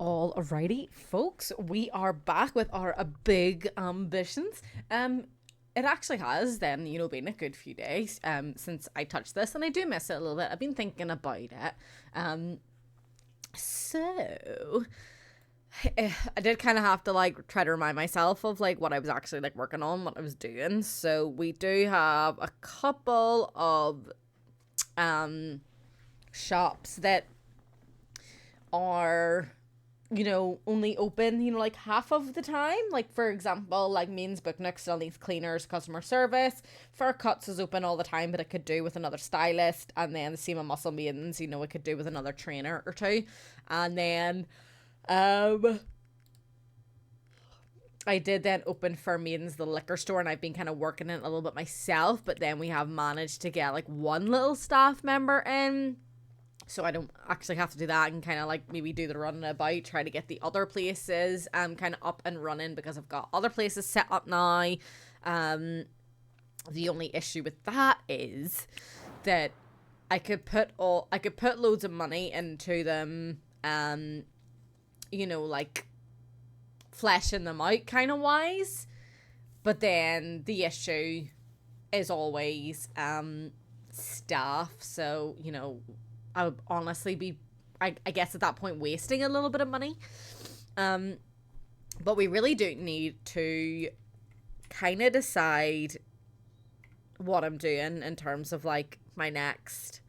Alrighty, folks, we are back with our big ambitions. It actually has then, been a good few days since I touched this, and I do miss it a little bit. I've been thinking about it. So I did kind of have to like try to remind myself of like what I was actually like working on, what I was doing. So we do have a couple of shops that are only open, like half of the time. Like, for example, like Means Book Nook still needs cleaners, customer service. Fur Cuts is open all the time, but it could do with another stylist. And then the Seam Muscle Maidens, it could do with another trainer or two. And then, I did then open for Maidens the liquor store, and I've been kind of working it a little bit myself, but then we have managed to get like one little staff member in, so I don't actually have to do that, and kind of like maybe do the running about, try to get the other places kind of up and running, because I've got other places set up now. The only issue with that is that I could put loads of money into them, like fleshing them out kind of wise, but then the issue is always staff. So I would honestly be, I guess at that point, wasting a little bit of money. But we really do need to kind of decide what I'm doing in terms of like my next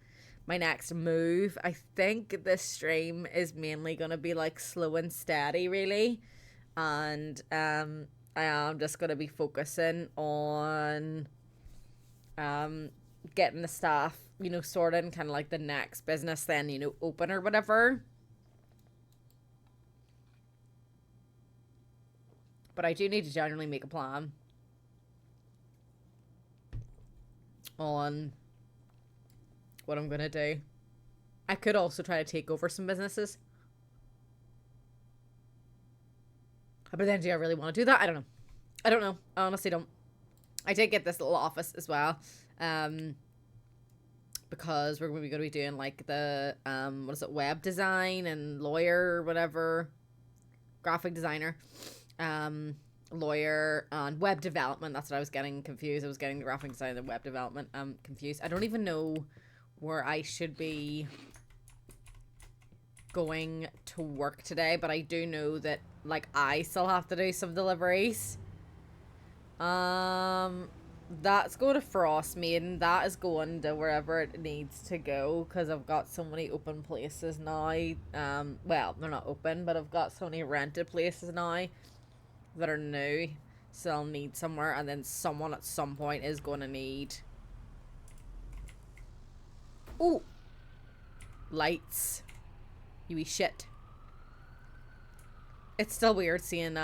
move. I think this stream is mainly going to be like slow and steady, really. And I am just going to be focusing on getting the staff, sorted, and kind of like the next business then, open or whatever. But I do need to generally make a plan on what I'm gonna do. I could also try to take over some businesses, but then do I really want to do that? I don't know. I honestly don't. I did get this little office as well, because we're going to be doing like the web design and lawyer or whatever, graphic designer, lawyer, and web development. That's what I was getting confused. I was getting the graphic design and web development confused. I don't even know where I should be going to work today, but I do know that like I still have to do some deliveries. That's going to Frost Maiden. That is going to wherever it needs to go, because I've got so many open places now. Well, they're not open, but I've got so many rented places now that are new, so I'll need somewhere, and then someone at some point is going to need... Ooh! Lights. You wee shit. It's still weird seeing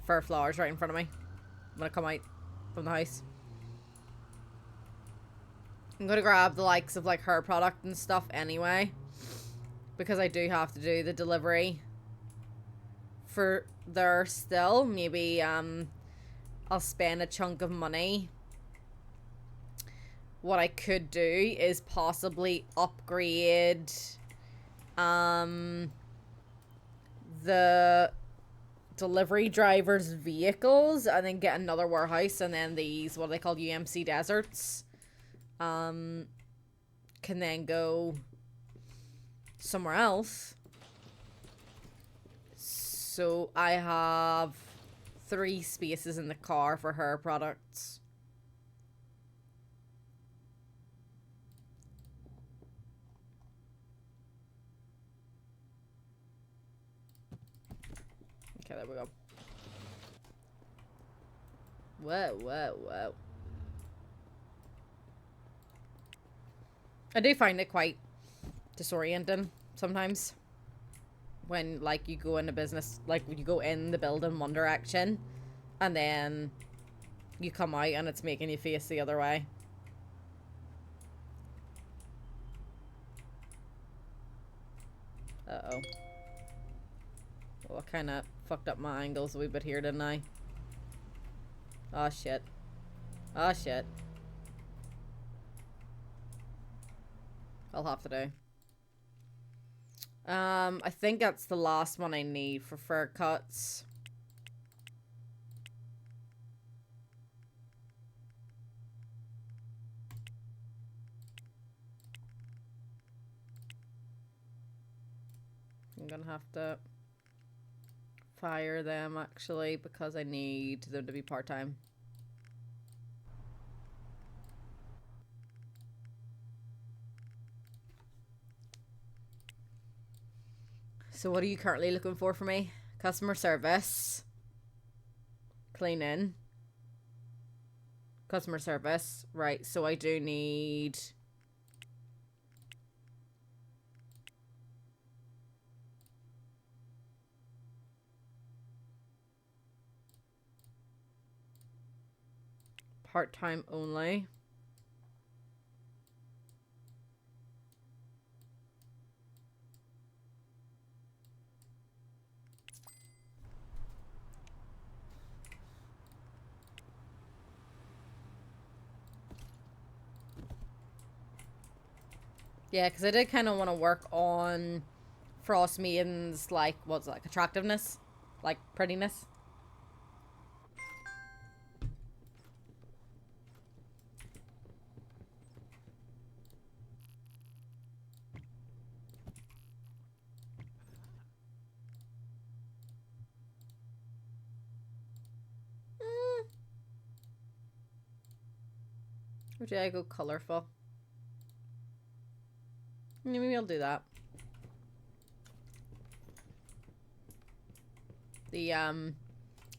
fur flowers right in front of me when I come out from the house. I'm gonna grab the likes of like her product and stuff anyway, because I do have to do the delivery for there still. Maybe I'll spend a chunk of money. What I could do is possibly upgrade the delivery drivers' vehicles, and then get another warehouse, and then these, what are they called, UMC Deserts, can then go somewhere else. So I have 3 spaces in the car for her products. Okay, there we go. Whoa. I do find it quite disorienting sometimes when like you go into business, like when you go in the building one direction and then you come out and it's making you face the other way. Uh-oh. Well, I kind of fucked up my angles a wee bit here, didn't I? Oh, shit. Oh, shit. I'll have to do. I think that's the last one I need for fur cuts. I'm gonna have to fire them actually because I need them to be part-time. So what are you currently looking for me? Customer service. Cleaning. Customer service. Right, so I do need... part-time only. Yeah, because I did kind of want to work on Frost Maiden's, like, what's it, like, attractiveness? Like, prettiness? Or did I go colorful? Yeah, maybe I'll do that. The,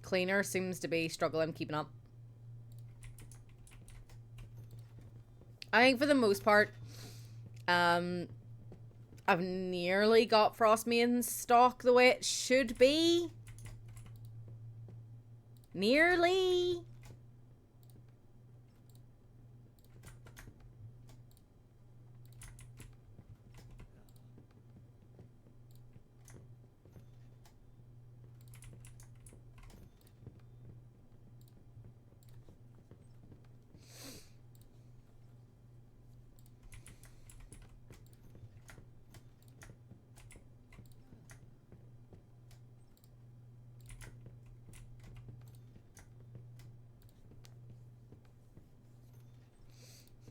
cleaner seems to be struggling keeping up. I think for the most part, I've nearly got Frostmane's stock the way it should be. Nearly.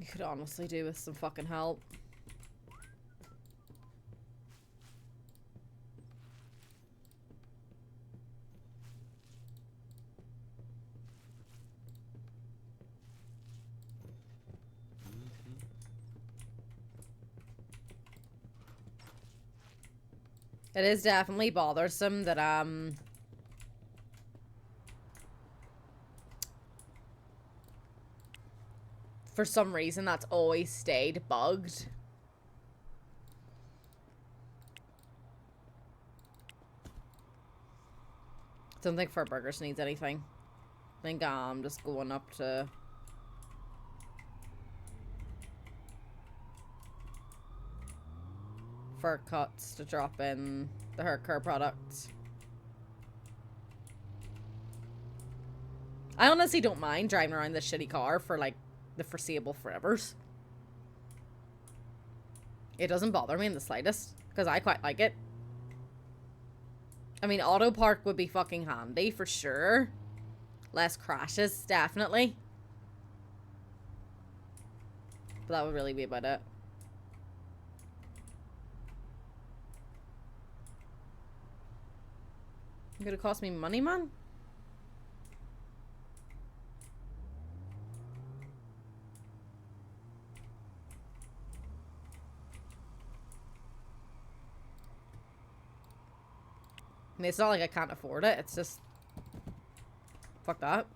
You could honestly do with some fucking help. It is definitely bothersome that, for some reason that's always stayed bugged. Don't think Fur Burgers needs anything. I think I'm just going up to... Fur Cuts to drop in the Hercur products. I honestly don't mind driving around this shitty car for, like, the foreseeable forevers. It doesn't bother me in the slightest, because I quite like it. I mean, auto park would be fucking handy, for sure. Less crashes, definitely. But that would really be about it. It's gonna cost me money, man? I mean, it's not like I can't afford it. It's just... Fuck that.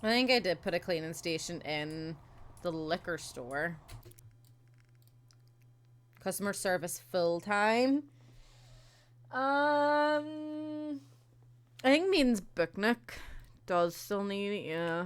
I think I did put a cleaning station in the liquor store. Customer service full time. I think means Booknook does still need it, yeah.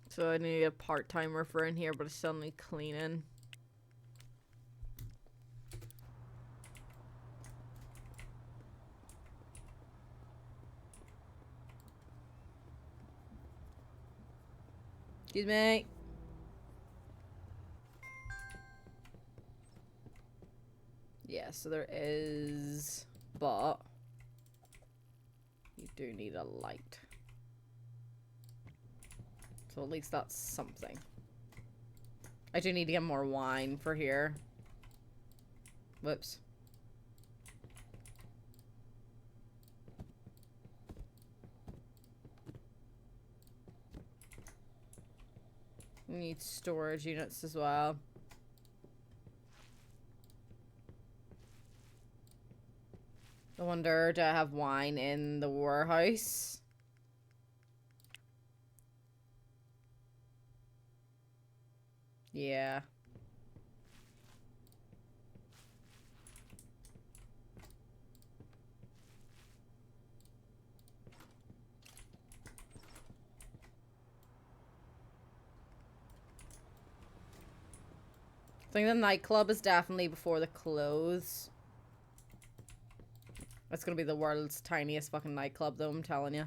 So I need a part-timer for in here, but I still need cleaning. Excuse me. Yeah, so there is, but you do need a light. So at least that's something. I do need to get more wine for here. Whoops. Need storage units as well. I wonder, do I have wine in the warehouse? Yeah. I think the nightclub is definitely before the clothes. It's gonna be the world's tiniest fucking nightclub, though, I'm telling you.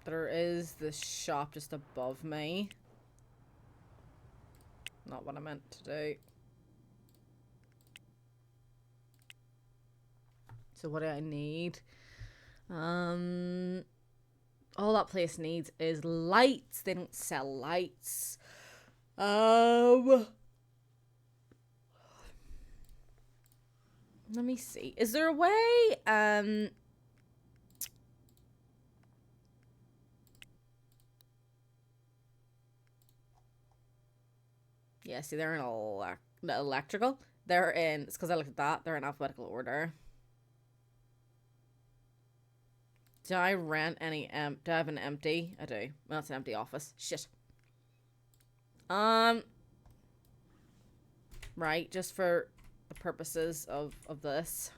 There is this shop just above me. Not what I meant to do. So what do I need? All that place needs is lights. They don't sell lights. Let me see. Is there a way, yeah, see, they're in electrical. They're in, it's because I looked at that. They're in alphabetical order. Do I rent any, do I have an empty? I do. Well, that's an empty office. Shit. Right, just for the purposes of this.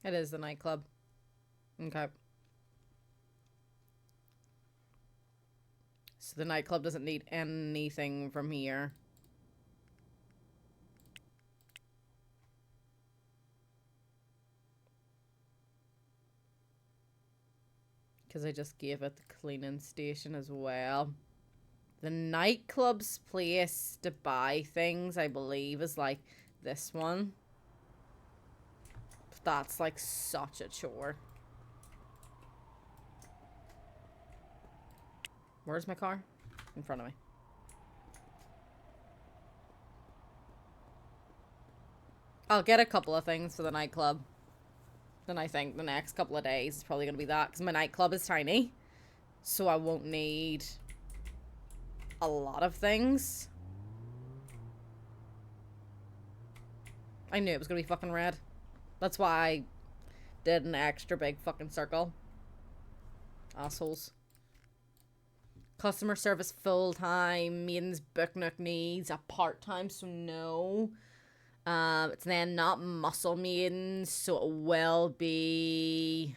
It is the nightclub. Okay. So the nightclub doesn't need anything from here. Because I just gave it the cleaning station as well. The nightclub's place to buy things, I believe, is like this one. That's like such a chore. Where's my car? In front of me. I'll get a couple of things for the nightclub. Then I think the next couple of days is probably going to be that. Because my nightclub is tiny. So I won't need a lot of things. I knew it was gonna be fucking red. That's why I did an extra big fucking circle. Assholes. Customer service full-time means Book Nook needs a part-time, so no. It's then not muscle maidens, so it will be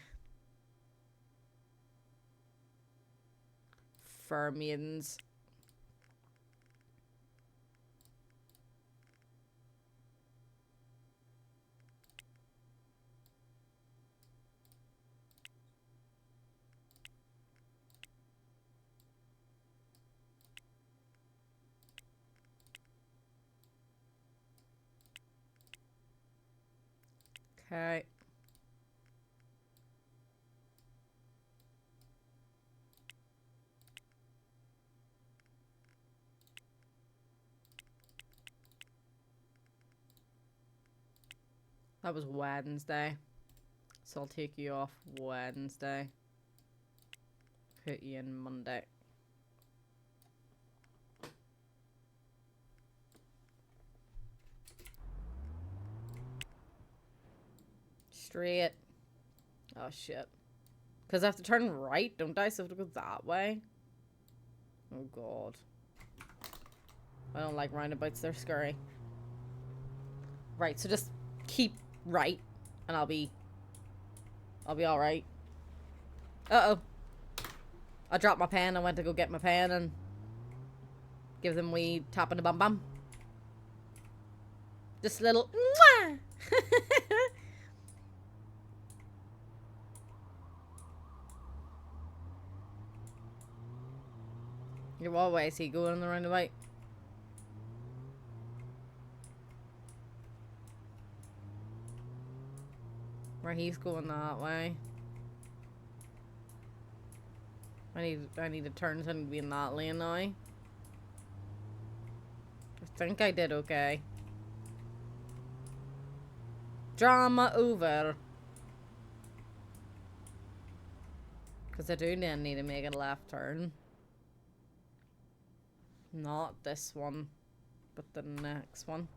fur maidens. Okay. That was Wednesday. So I'll take you off Wednesday. Put you in Monday. Straight. Oh shit. Because I have to turn right, don't I? So I have to go that way. Oh god. I don't like roundabouts, they're scary. Right, so just keep right and I'll be alright. Uh-oh. I dropped my pen. I went to go get my pen and give them wee tap in the bum bum. Just a little mwah! What way is he going on the roundabout? Where he's going that way. I need to turn so I need to be in that lane now. I think I did okay. Drama over. Because I do then need to make a left turn. Not this one, but the next one.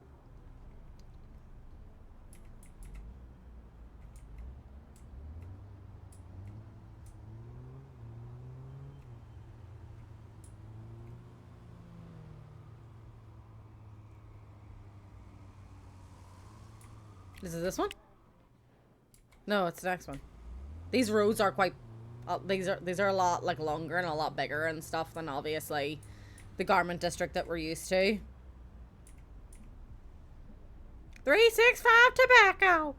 Is it this one? No, it's the next one. These roads are quite... these are a lot like longer and a lot bigger and stuff than obviously the garment district that we're used to. 365 tobacco.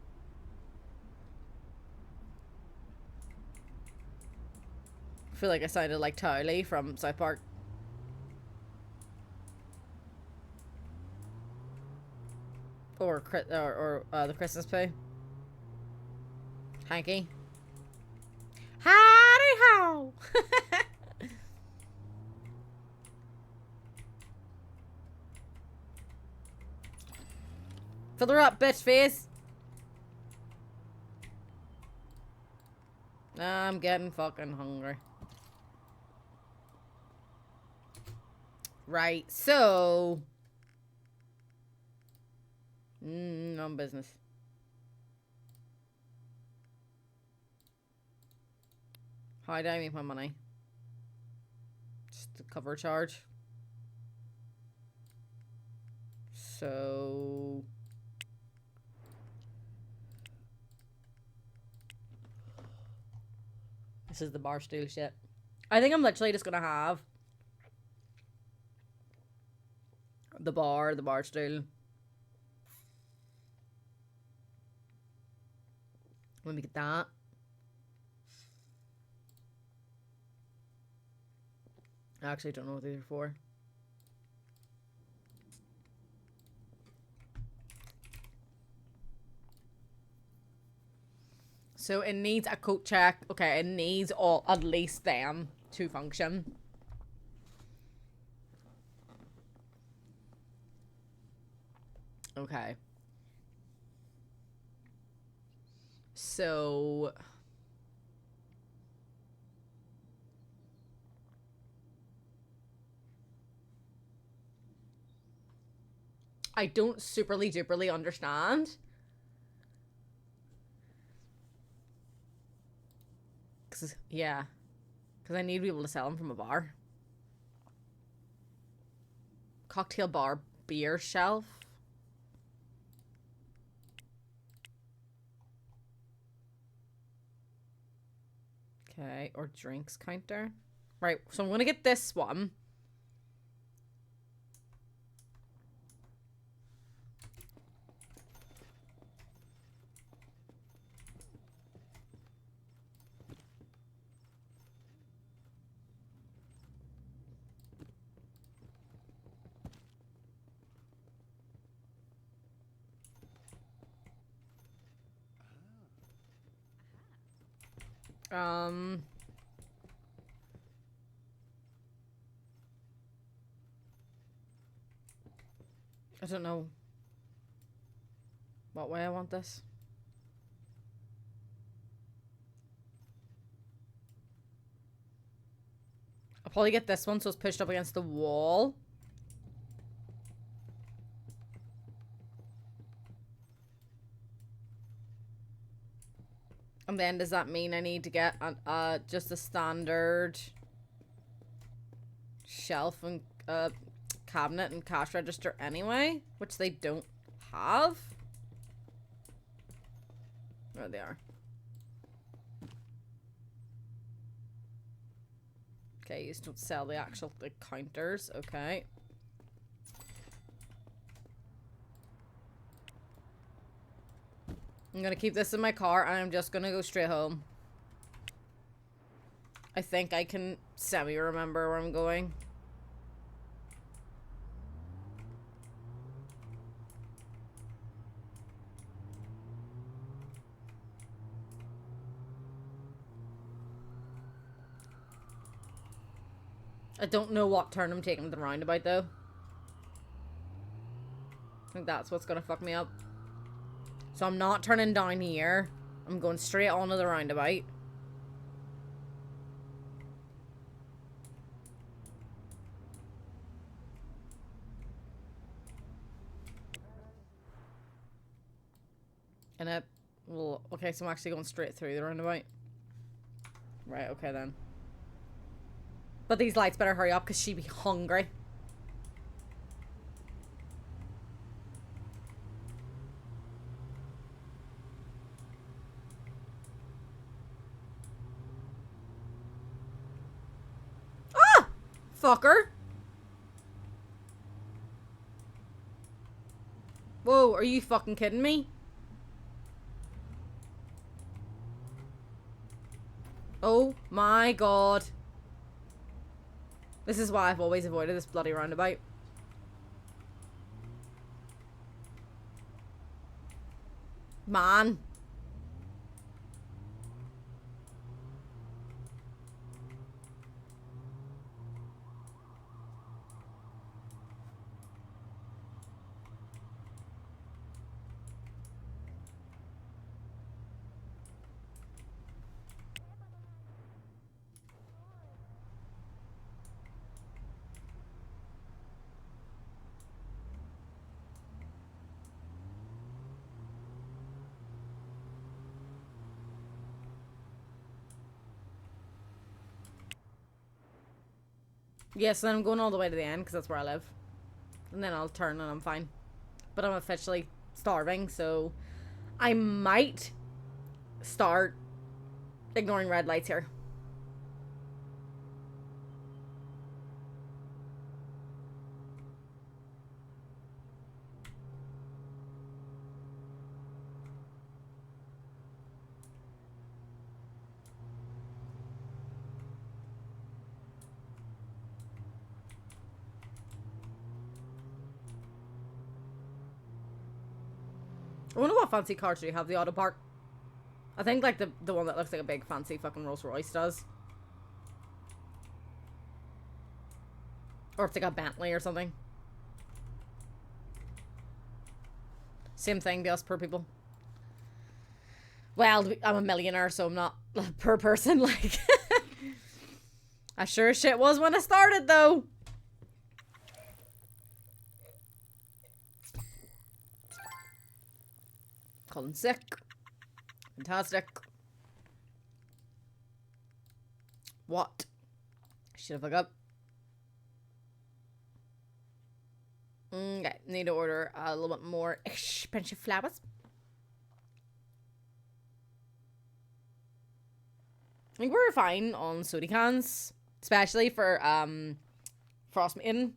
I feel like I sounded like Towley from South Park. Or the Christmas Pooh. Hanky. Howdy ho! Fill her up, bitch face. I'm getting fucking hungry. Right, so... no business. How do I make my money? Just the cover charge. So... this is the bar stool shit. I think I'm literally just gonna have the bar stool. Let me get that. I actually don't know what these are for. So it needs a coat check. Okay, it needs all at least them to function. Okay. So I don't superly duperly understand. Yeah. Because I need to be able to sell them from a bar. Cocktail bar beer shelf. Okay, or drinks counter. Right, so I'm going to get this one. I don't know what way I want this. I'll probably get this one so it's pushed up against the wall. And then does that mean I need to get just a standard shelf and cabinet and cash register anyway? Which they don't have. There they are. Okay, you don't sell the actual counters. Okay. I'm gonna keep this in my car and I'm just gonna go straight home. I think I can semi-remember where I'm going. I don't know what turn I'm taking to the roundabout though. I think that's what's gonna fuck me up. So I'm not turning down here. I'm going straight onto the roundabout. And it... Well, okay, so I'm actually going straight through the roundabout. Right, okay then. But these lights better hurry up because she be hungry. Ah! Fucker. Whoa, are you fucking kidding me? Oh my god. This is why I've always avoided this bloody roundabout. Man. Yes, then I'm going all the way to the end because that's where I live. And then I'll turn and I'm fine. But I'm officially starving, so I might start ignoring red lights here. I wonder what fancy cars do you have the auto park. I think like the one that looks like a big fancy fucking Rolls Royce does. Or it's like a Bentley or something. Same thing to us per people. Well, I'm a millionaire, so I'm not per person, like. I sure as shit was when I started, though. Calling sick. Fantastic. What? Should have looked up. Okay, need to order a little bit more expensive flowers. I think we're fine on soda cans, especially for Frostmaiden.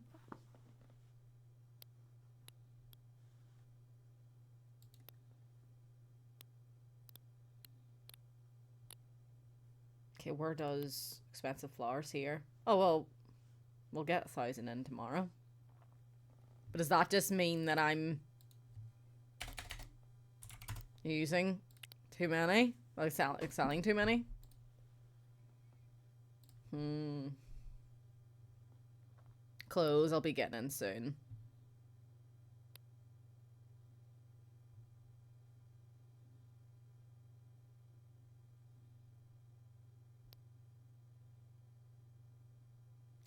Okay, where does expensive flowers here? Oh well, we'll get 1,000 in tomorrow. But does that just mean that I'm using too many? Like selling too many? Clothes I'll be getting in soon.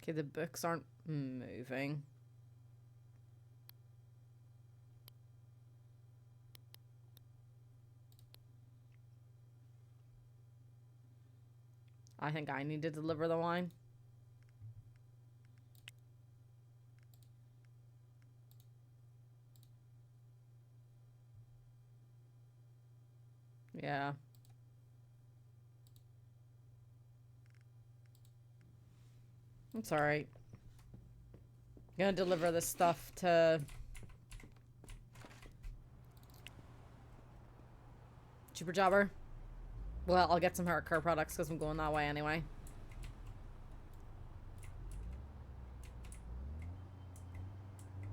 Okay, the books aren't moving. I think I need to deliver the wine. Yeah. It's alright. Gonna deliver this stuff to Cheaper Jobber. Well, I'll get some hair care products because I'm going that way anyway.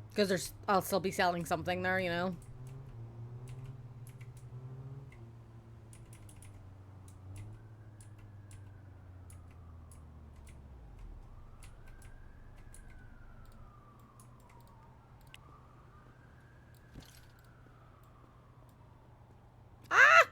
Because I'll still be selling something there, you know? Ah!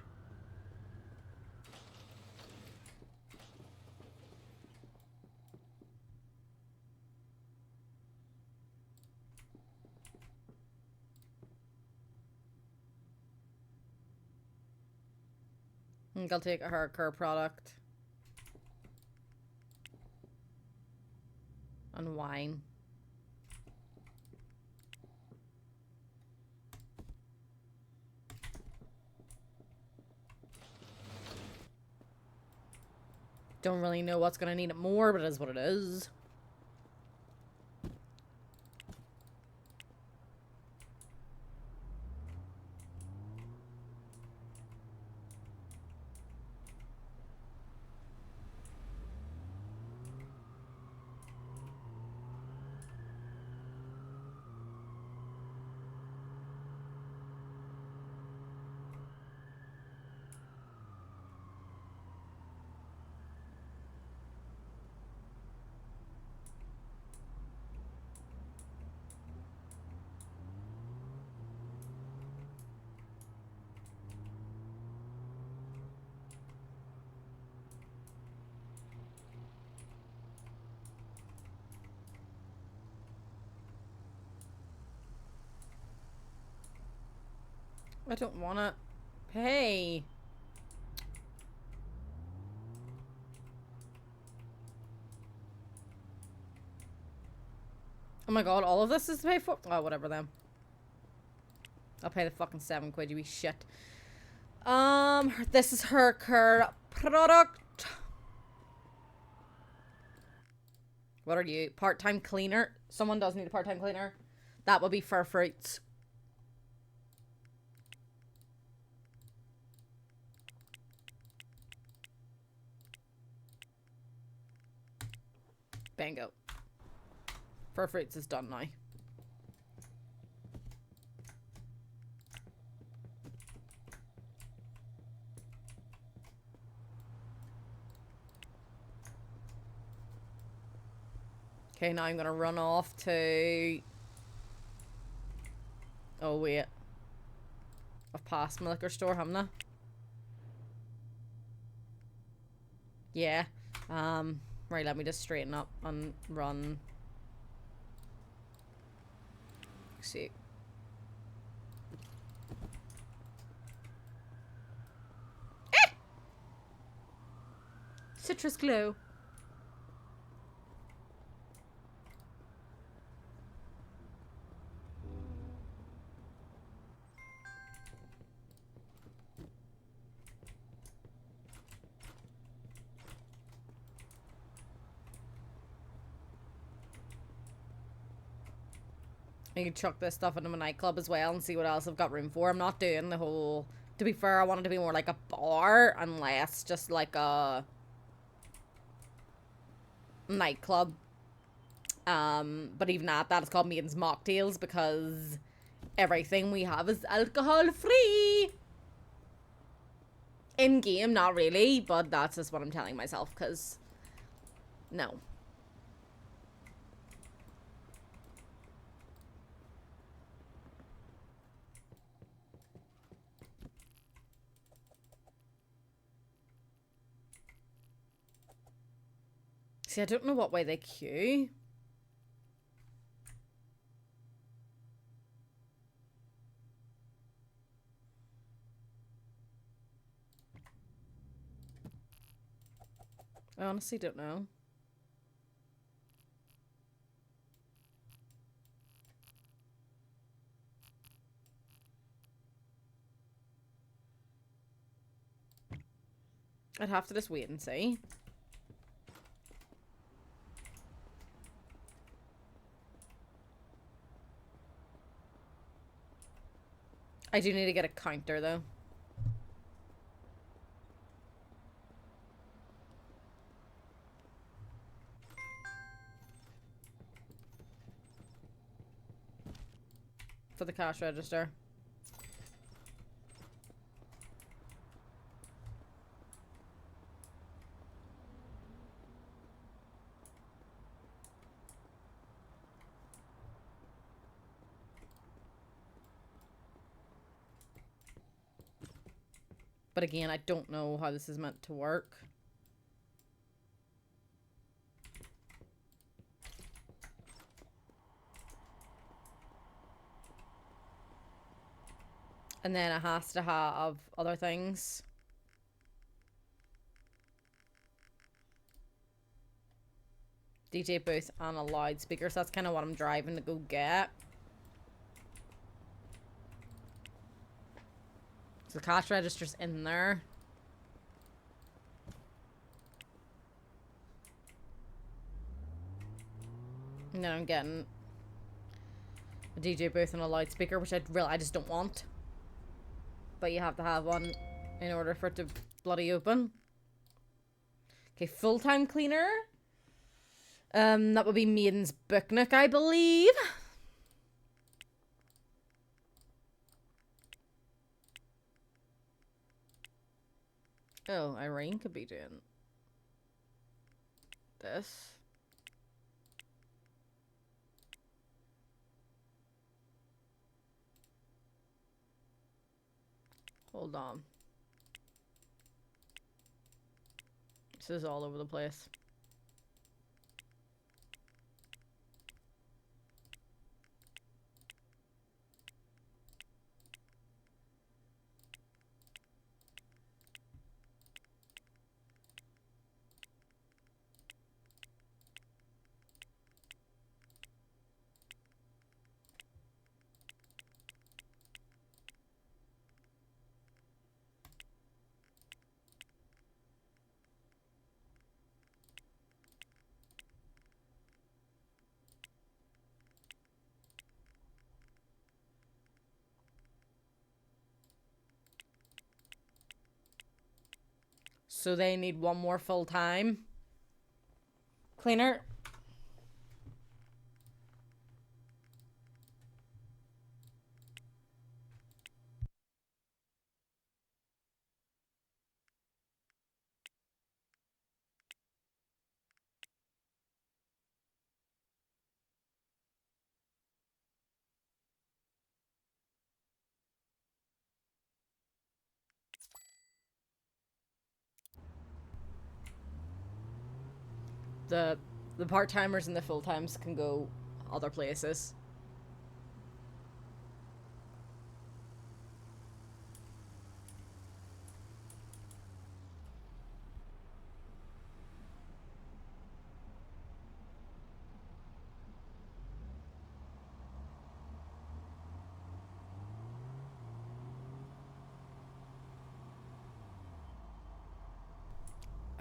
I think I'll take a hair care product. And wine. Don't really know what's gonna need it more, but it is what it is. I don't wanna pay. Oh my god, all of this is to pay for? Oh, whatever then. I'll pay the fucking 7 quid, you wee shit. This is her product. What are you? Part-time cleaner? Someone does need a part-time cleaner. That would be Fur Fruits. Bingo. Fur Fruits is done now. Okay, now I'm gonna run off to... Oh, wait. I've passed my liquor store, haven't I? Yeah. Right, let me just straighten up and run. Let's see. Citrus glue. You can chuck this stuff into my nightclub as well and see what else I've got room for. I'm not doing the whole... To be fair, I want it to be more like a bar and less just like a nightclub. But even at that, it's called Maiden's Mocktails because everything we have is alcohol free. In game, not really, but that's just what I'm telling myself because no. See, I don't know what way they queue. I honestly don't know. I'd have to just wait and see. I do need to get a counter though. For the cash register. But again, I don't know how this is meant to work. And then it has to have other things. DJ booth and a loudspeaker, so that's kind of what I'm driving to go get. So the cash register's in there. And then I'm getting a DJ booth and a loudspeaker, which I just don't want. But you have to have one in order for it to bloody open. Okay, full-time cleaner. That would be Maiden's Booknook, I believe. Oh, Irene could be doing this. Hold on. This is all over the place. So they need one more full-time cleaner. The part-timers and the full-times can go other places.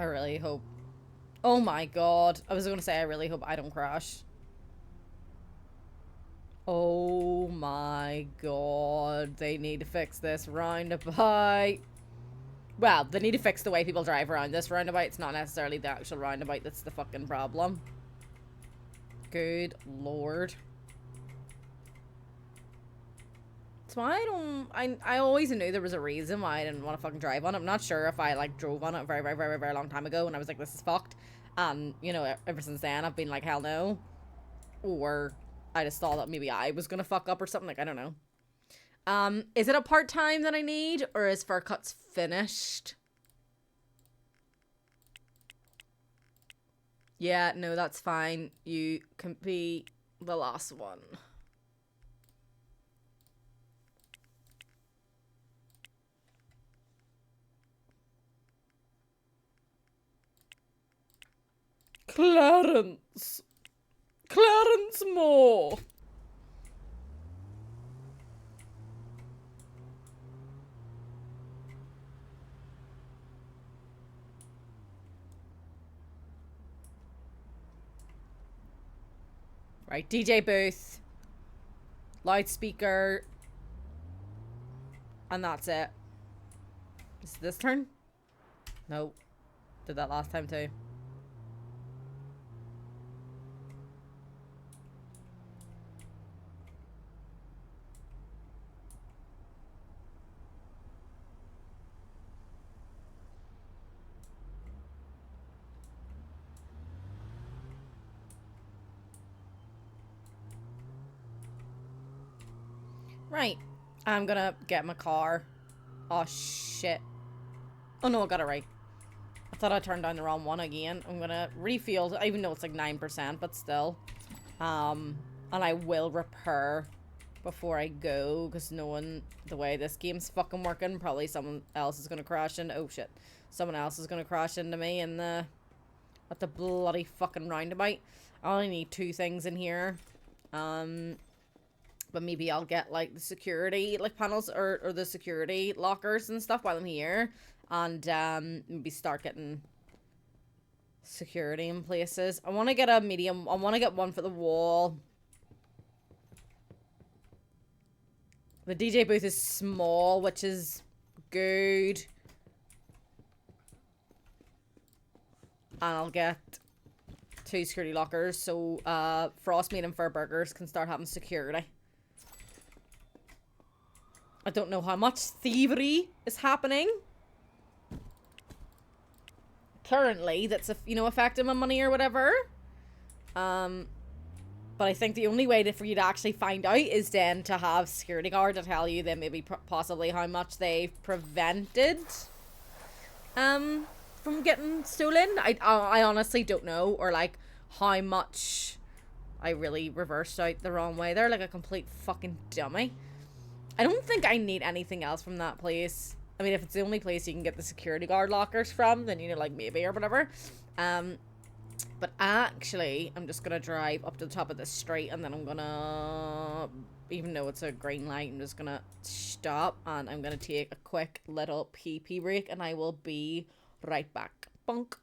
I really hope. Oh my god. I was gonna say I really hope I don't crash. Oh my god. They need to fix this roundabout. Well, they need to fix the way people drive around this roundabout. It's not necessarily the actual roundabout that's the fucking problem. Good lord. So I always knew there was a reason why I didn't want to fucking drive on it. I'm not sure if I, like, drove on it very, very, very, very long time ago and I was like, this is fucked. And, you know, ever since then, I've been like, hell no. Or I just thought that maybe I was gonna fuck up or something. Like, I don't know. Is it a part-time that I need? Or is Fur Cuts finished? Yeah, no, that's fine. You can be the last one. Clarence. Clarence Moore. Right, DJ booth. Loudspeaker. And that's it. Is it this turn? No. Did that last time too. Right. I'm gonna get my car. Oh, shit. Oh, no, I got it right. I thought I turned down the wrong one again. I'm gonna refuel, even though it's like 9%, but still. And I will repair before I go, because knowing the way this game's fucking working, probably someone else is gonna crash into— oh, shit. Someone else is gonna crash into me in the— at the bloody fucking roundabout. I only need 2 things in here. But maybe I'll get, like, the security, like, panels or the security lockers and stuff while I'm here. And, maybe start getting security in places. I want to get a medium. I want to get one for the wall. The DJ booth is small, which is good. And I'll get 2 security lockers. So, Frostmeat and Fur Burgers can start having security. I don't know how much thievery is happening currently that's, you know, affecting my money or whatever. But I think the only way for you to actually find out is then to have security guard to tell you then maybe possibly how much they've prevented from getting stolen. I honestly don't know, or like how much I really reversed out the wrong way. They're like a complete fucking dummy. I don't think I need anything else from that place. I mean, if it's the only place you can get the security guard lockers from, then, you know, like, maybe or whatever. But actually, I'm just gonna drive up to the top of this street, and then I'm gonna, even though it's a green light, I'm just gonna stop, and I'm gonna take a quick little pee-pee break, and I will be right back. Bonk.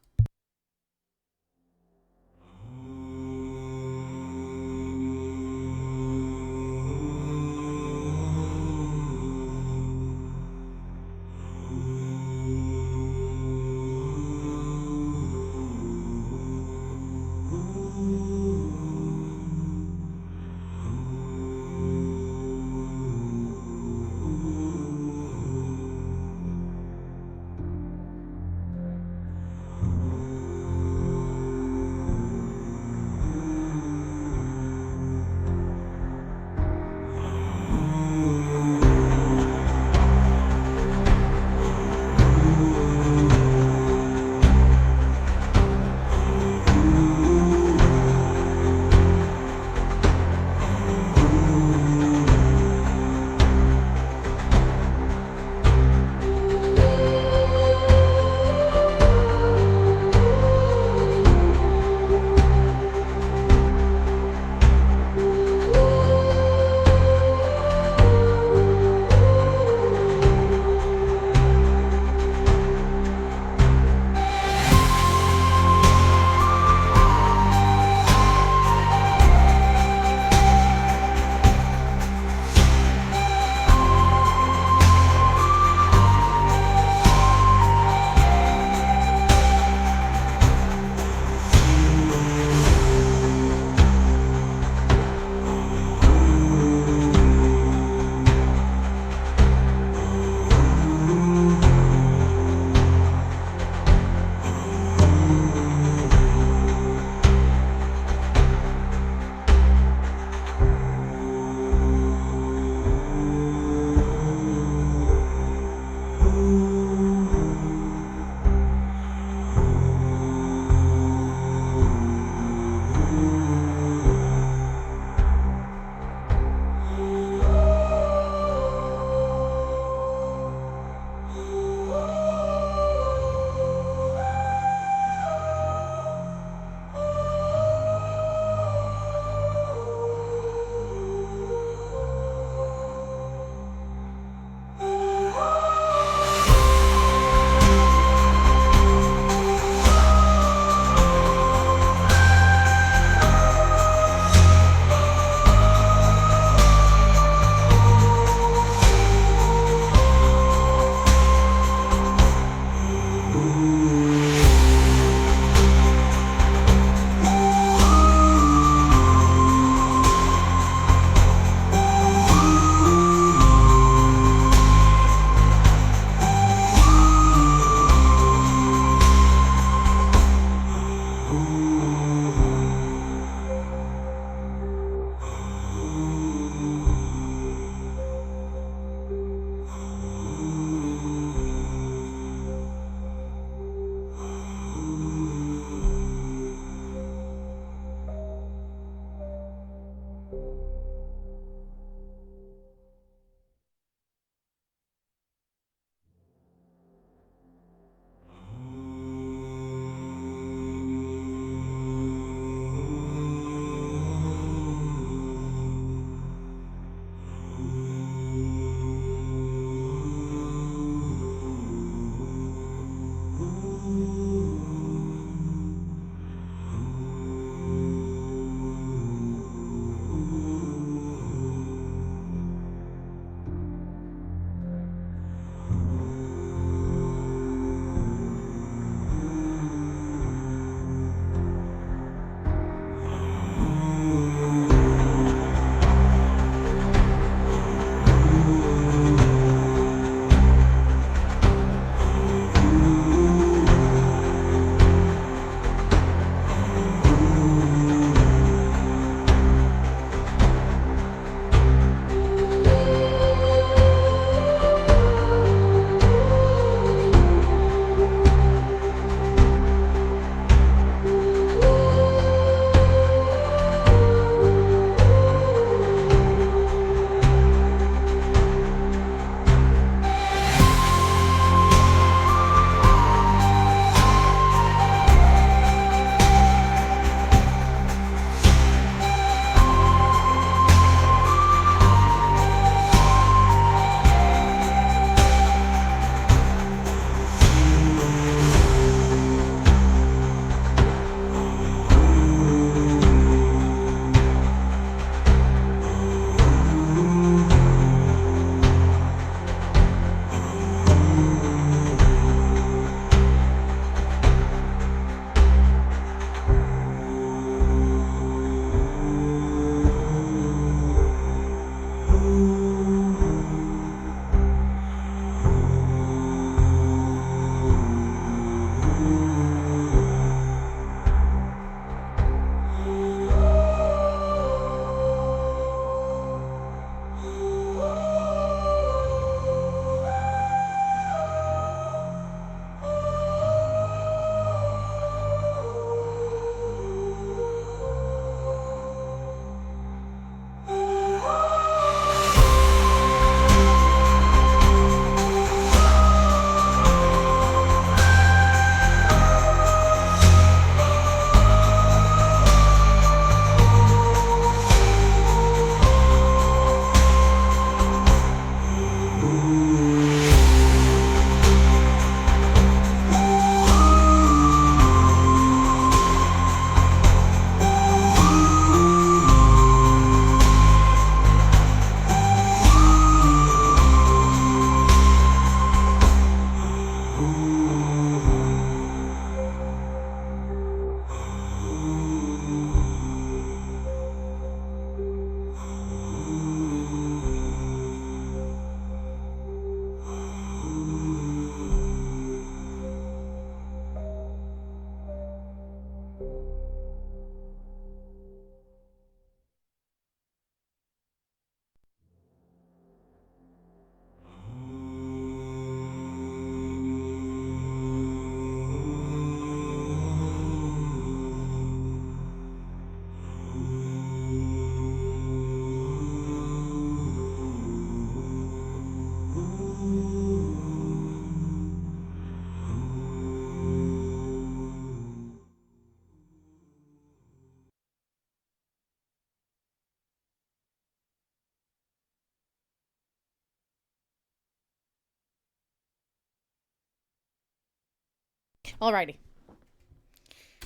Alrighty.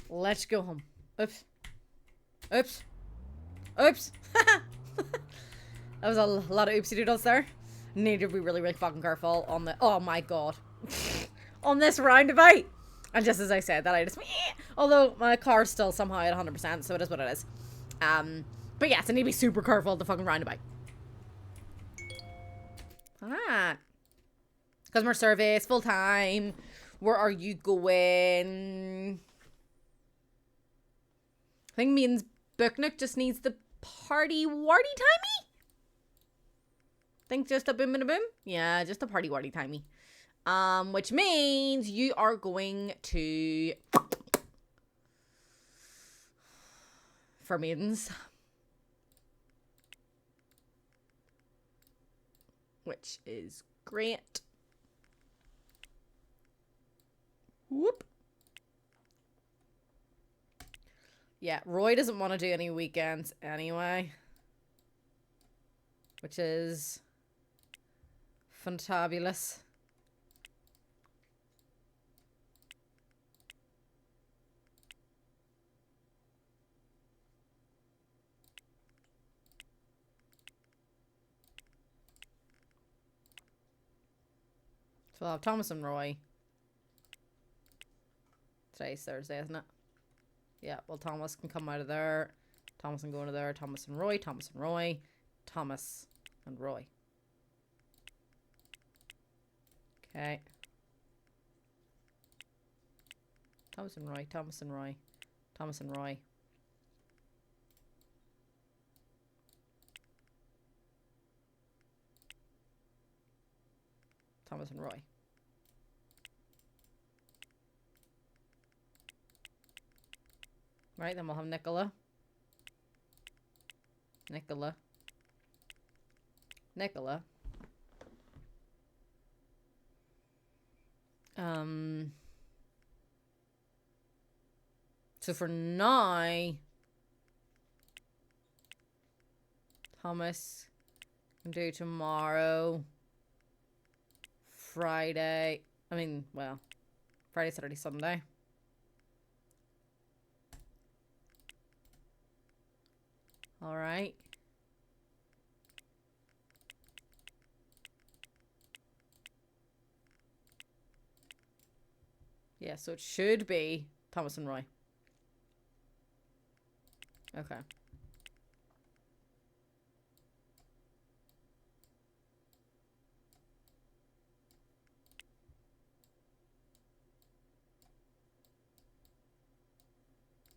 Let's go home. Oops. Oops. Oops. That was a lot of oopsie doodles there. Need to be really, really fucking careful on the... Oh my god. On this roundabout. And just as I said that, I just... Although my car's still somehow at 100%, so it is what it is. But yes, I need to be super careful at the fucking roundabout. Ah. Customer service, full time. Where are you going? I think means Booknook just needs the party warty timey. Think just a boom and a boom. Yeah, just a party warty timey. Which means you are going to for maidens. Which is great. Whoop. Yeah, Roy doesn't want to do any weekends anyway. Which is fantabulous. So we'll have Thomas and Roy. Today's Thursday, isn't it? Yeah, well, Thomas can come out of there. Thomas can go into there. Thomas and Roy. Thomas and Roy. Thomas and Roy. Okay. Thomas and Roy. Thomas and Roy. Thomas and Roy. Thomas and Roy. Right, then we'll have Nicola. Nicola. Nicola. So for now, Thomas can do tomorrow. Friday. I mean, well, Friday, Saturday, Sunday. All right. Yeah, so it should be Thomas and Roy. Okay.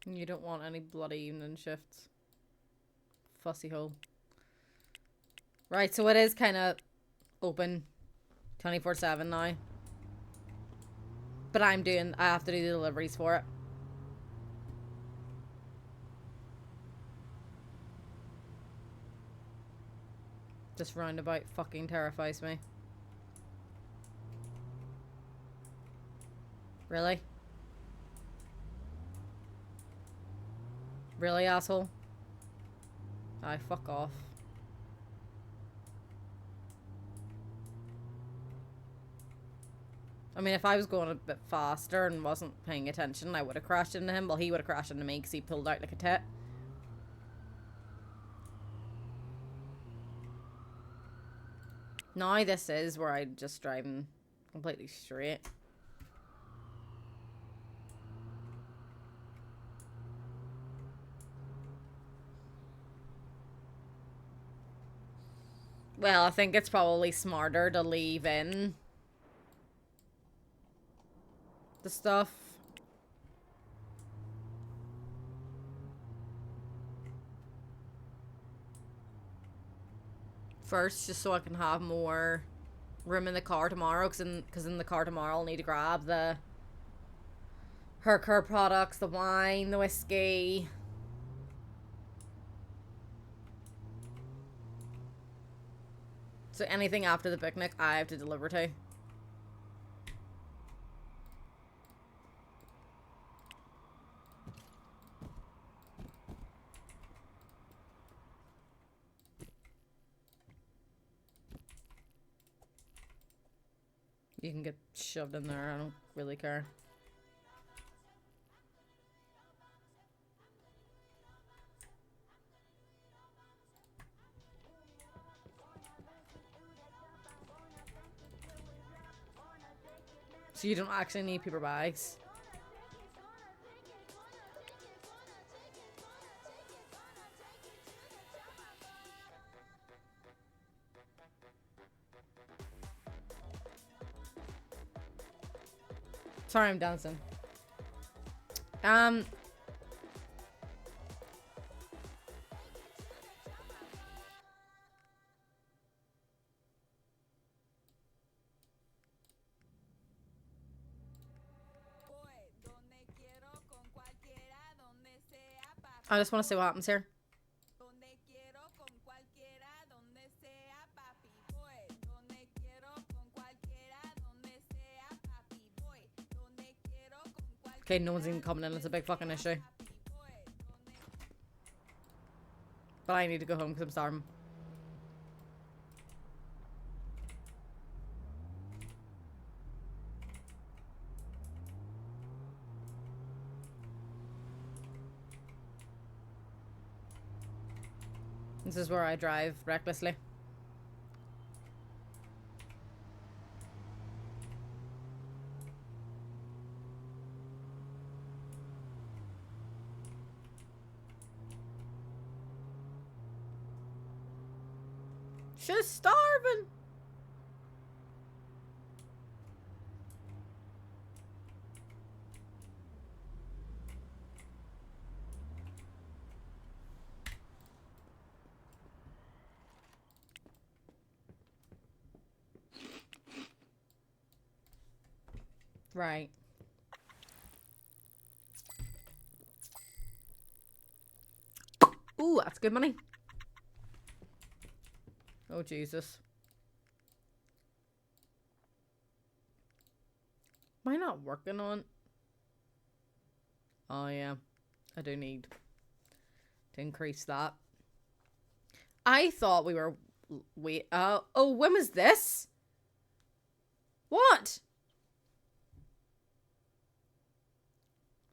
You don't want any bloody evening shifts. Fussy hole. Right, so it is kind of open 24/7 now. But I have to do the deliveries for it. This roundabout fucking terrifies me. Really? Really, asshole? Aye, fuck off. I mean, if I was going a bit faster and wasn't paying attention, I would have crashed into him. Well, he would have crashed into me because he pulled out like a tit. Now this is where I'm just driving completely straight. Well, I think it's probably smarter to leave in the stuff. First, just so I can have more room in the car tomorrow, because in the car tomorrow I'll need to grab the hair care products, the wine, the whiskey. So anything after the picnic, I have to deliver to. You can get shoved in there, I don't really care. So you don't actually need paper bags. Sorry, I'm dancing. I just want to see what happens here. Okay, no one's even coming in. It's a big fucking issue. But I need to go home because I'm starving. This is where I drive recklessly. She's starving. Right. Ooh, that's good money. Oh, Jesus. Am I not working on? Oh, yeah. I do need to increase that. I thought we were... Wait. Oh, when was this? What?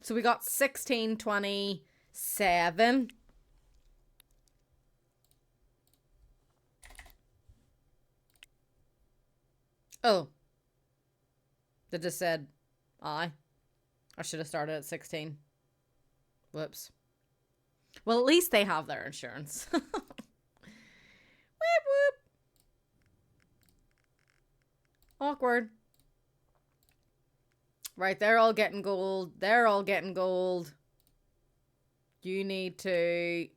So we got 1627. Oh. They just said, I should have started at 16. Whoops. Well, at least they have their insurance. Whoop, whoop. Awkward. Right, they're all getting gold. They're all getting gold. You need to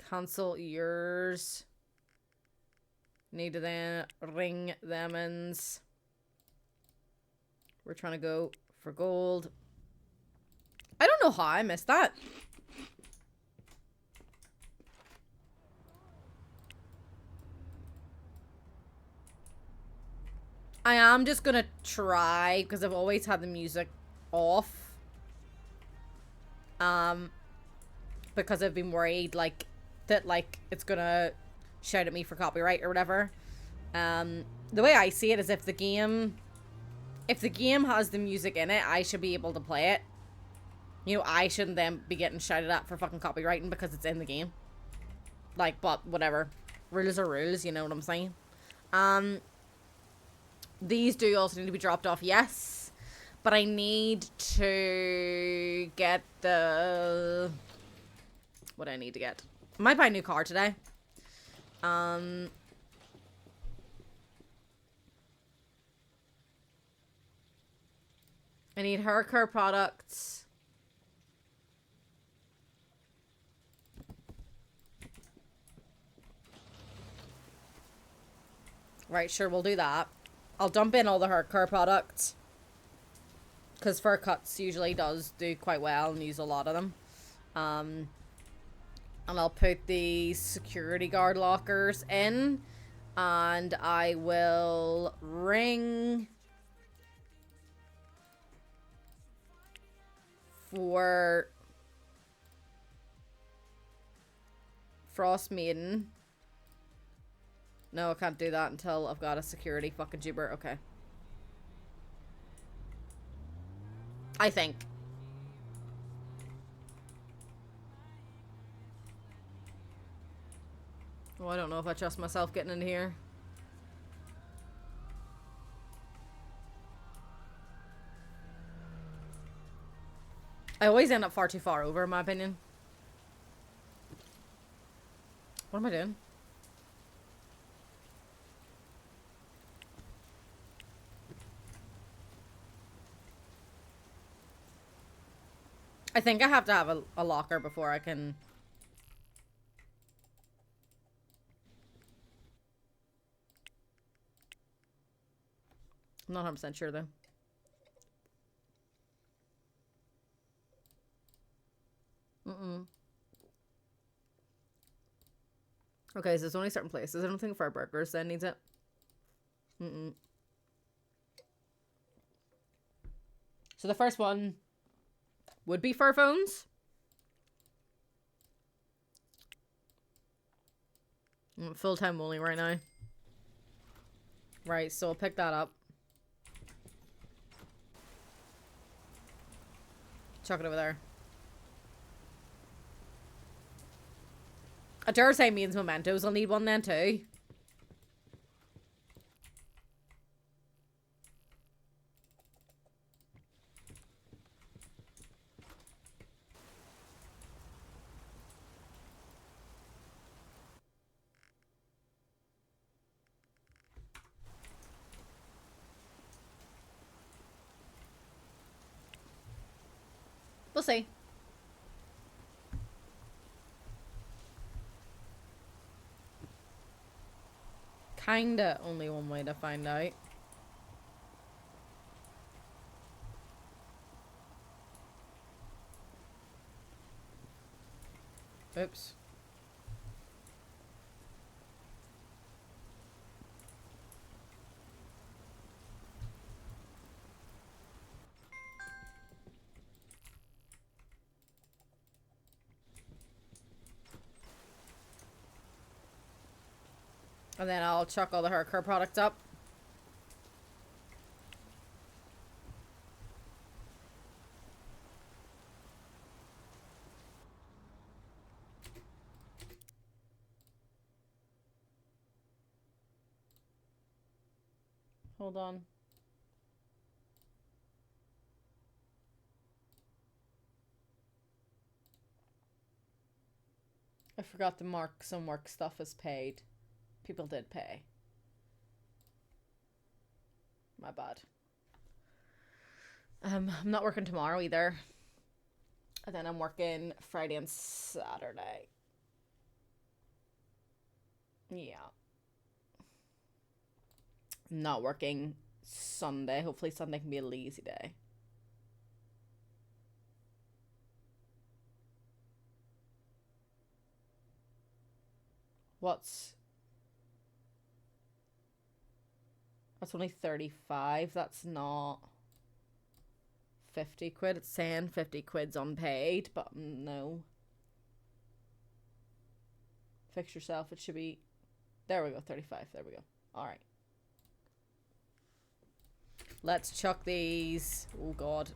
cancel yours. Need to then ring them ins. We're trying to go for gold. I don't know how I missed that. I am just gonna try because I've always had the music off. Because I've been worried like that it's gonna shout at me for copyright or whatever. The way I see it is if the game has the music in it, I should be able to play it. You know, I shouldn't then be getting shouted at for fucking copywriting because it's in the game. Like, but whatever. Rules are rules, you know what I'm saying? These do also need to be dropped off, yes. But I need to get the... What do I need to get? I might buy a new car today. I need hair care products. Right, sure, we'll do that. I'll dump in all the hair care products. Because Fur Cuts usually does do quite well and use a lot of them. And I'll put the security guard lockers in. And I will ring for Frost Maiden. No, I can't do that until I've got a security fucking jibber. Okay. I think. Oh, I don't know if I trust myself getting in here. I always end up far too far over, in my opinion. What am I doing? I think I have to have a locker before I can... I'm not 100% sure, though. Okay, so there's only certain places. I don't think Fur Burgers then needs it. So the first one would be Fur Phones. Full time only right now. Right, so I'll pick that up. Chuck it over there. I dare say means mementos. I'll need one then too. We'll see. Kinda only one way to find out. Oops. And then I'll chuck all the hair care products up. Hold on. I forgot to mark some work stuff as paid. People did pay. My bad. I'm not working tomorrow either. And then I'm working Friday and Saturday. Yeah. Not working Sunday. Hopefully Sunday can be a lazy day. That's only 35. That's not 50 quid. It's saying 50 quid's unpaid, but no. Fix yourself. It should be... There we go. 35. There we go. Alright. Let's chuck these... Oh, God.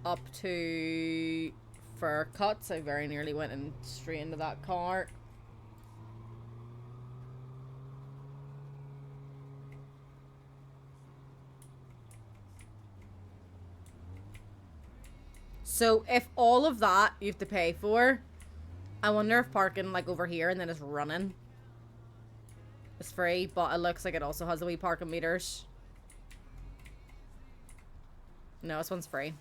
Up to... Fur cuts. I very nearly went in straight into that cart. So if all of that you have to pay for, I wonder if parking like over here and then it's running. It's free, but it looks like it also has the wee parking meters. No, this one's free.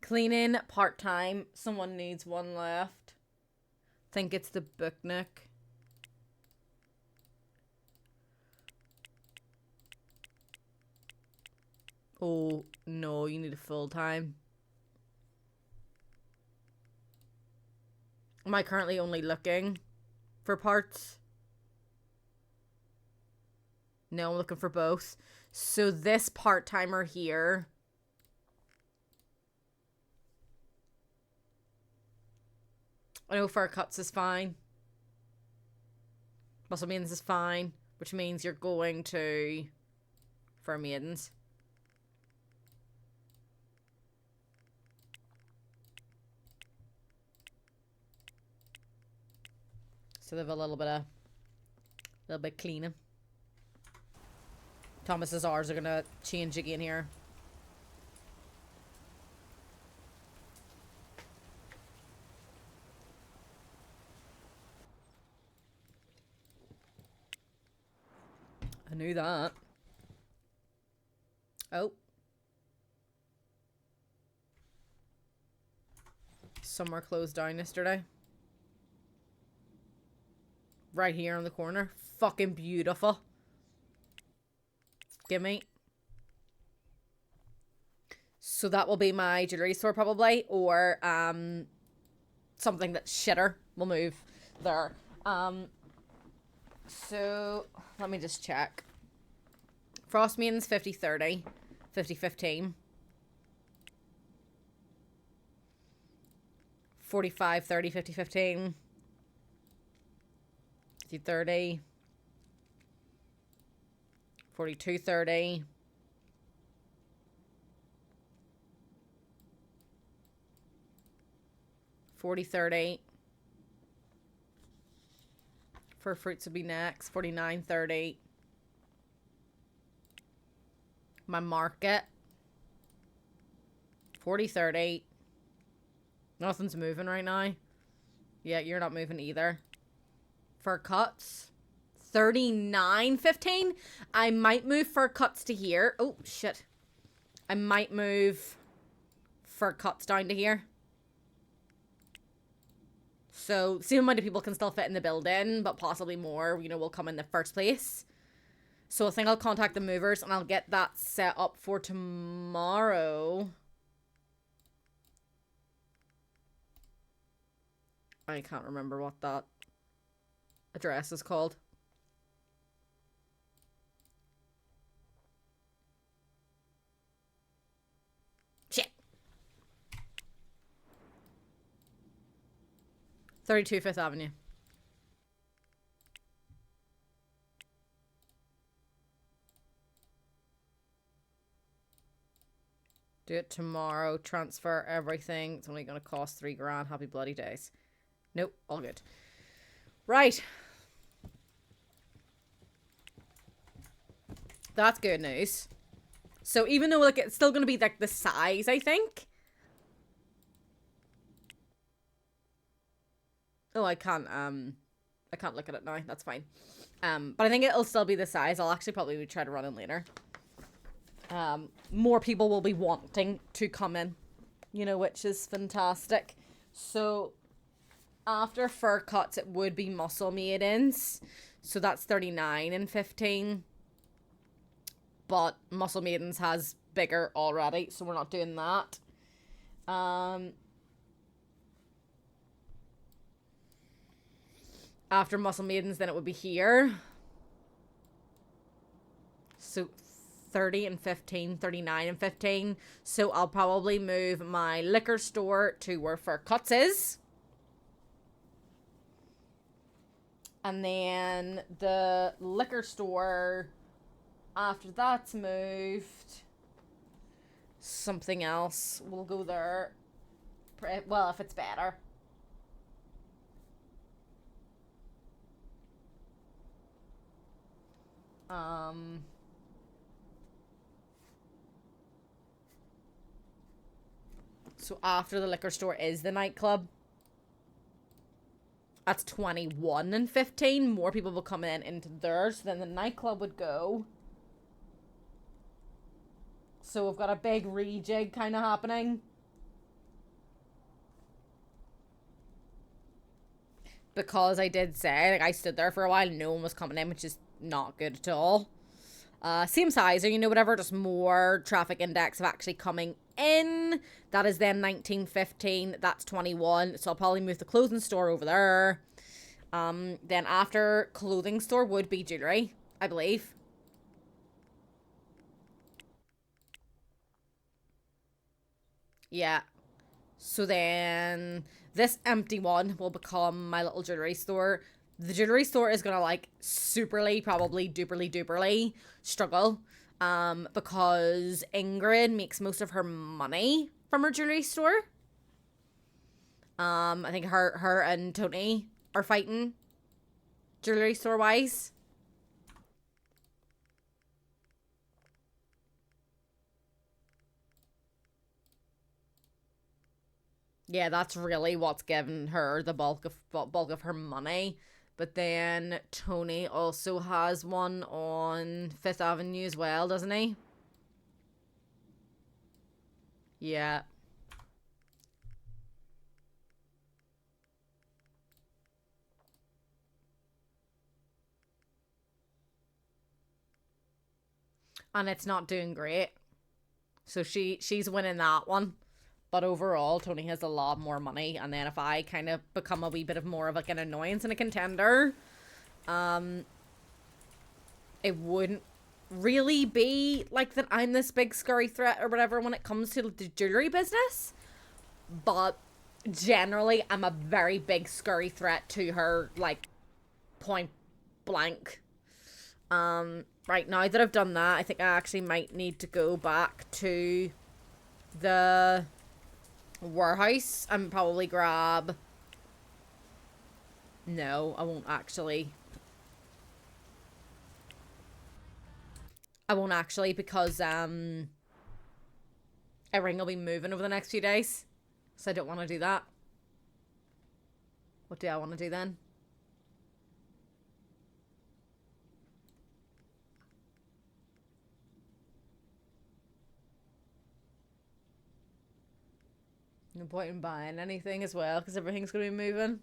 Cleaning part-time. Someone needs one left. Think it's the book nook. Oh, no, you need a full-time. Am I currently only looking for parts? No, I'm looking for both. So this part-timer here... I know fur cuts is fine. Muscle maidens is fine, which means you're going to fur maidens. So they have a little bit of little bit cleaning. Thomas's hours are gonna change again here. I knew that. Oh. Somewhere closed down yesterday. Right here in the corner. Fucking beautiful. Gimme. So that will be my jewelry store probably. Or something that's shitter will move there. So let me just check. Frost Maiden's 50-30. 50-15. 45-30. 50-15. 50-30. 42-30. 40-30. For fruits would be next. 49-30. My market. 40-30. Nothing's moving right now. Yeah, you're not moving either. For cuts. 39-15. I might move for cuts to here. Oh, shit. I might move for cuts down to here. So, same amount of people can still fit in the building, but possibly more, you know, will come in the first place. So, I think I'll contact the movers and I'll get that set up for tomorrow. I can't remember what that address is called. Shit. 32 Fifth Avenue. Do it tomorrow. Transfer everything. It's only going to cost $3 grand. Happy bloody days. Nope. All good. Right. That's good news. So even though like it's still going to be like the size, I think. Oh, I can't look at it now. That's fine. But I think it'll still be the size. I'll actually probably try to run in later. More people will be wanting to come in, you know, which is fantastic. So after fur cuts, it would be Muscle Maidens. So that's 39-15. But Muscle Maidens has bigger already, so we're not doing that. After Muscle Maidens, then it would be here. So 30-15, 39-15. So I'll probably move my liquor store to where Fur Cuts is. And then the liquor store, after that's moved, something else will go there. Well, if it's better. So after the liquor store is the nightclub. That's 21-15. More people will come in into there. So then the nightclub would go. So we've got a big rejig kind of happening. Because I did say, like, I stood there for a while and no one was coming in, which is not good at all. Same size, or, you know, whatever, just more traffic index of actually coming in. That is then 19-15. That's 21. So I'll probably move the clothing store over there. Then after clothing store would be jewelry, I believe. Yeah. So then this empty one will become my little jewelry store. The jewelry store is gonna like superly, probably duperly struggle. Because Ingrid makes most of her money from her jewelry store. I think her and Tony are fighting jewelry store wise. Yeah, that's really what's given her the bulk of her money. But then Tony also has one on Fifth Avenue as well, doesn't he? Yeah. And it's not doing great. So she's winning that one. But overall, Tony has a lot more money. And then if I kind of become a wee bit of more of like an annoyance and a contender, um, it wouldn't really be like that I'm this big scary threat or whatever when it comes to the jewelry business. But generally, I'm a very big scary threat to her, like point blank. Right now that I've done that, I think I actually might need to go back to the warehouse and probably grab. No, I won't actually. I won't actually because everything will be moving over the next few days, so I don't want to do that. What do I want to do then? No point in buying anything as well because everything's gonna be moving.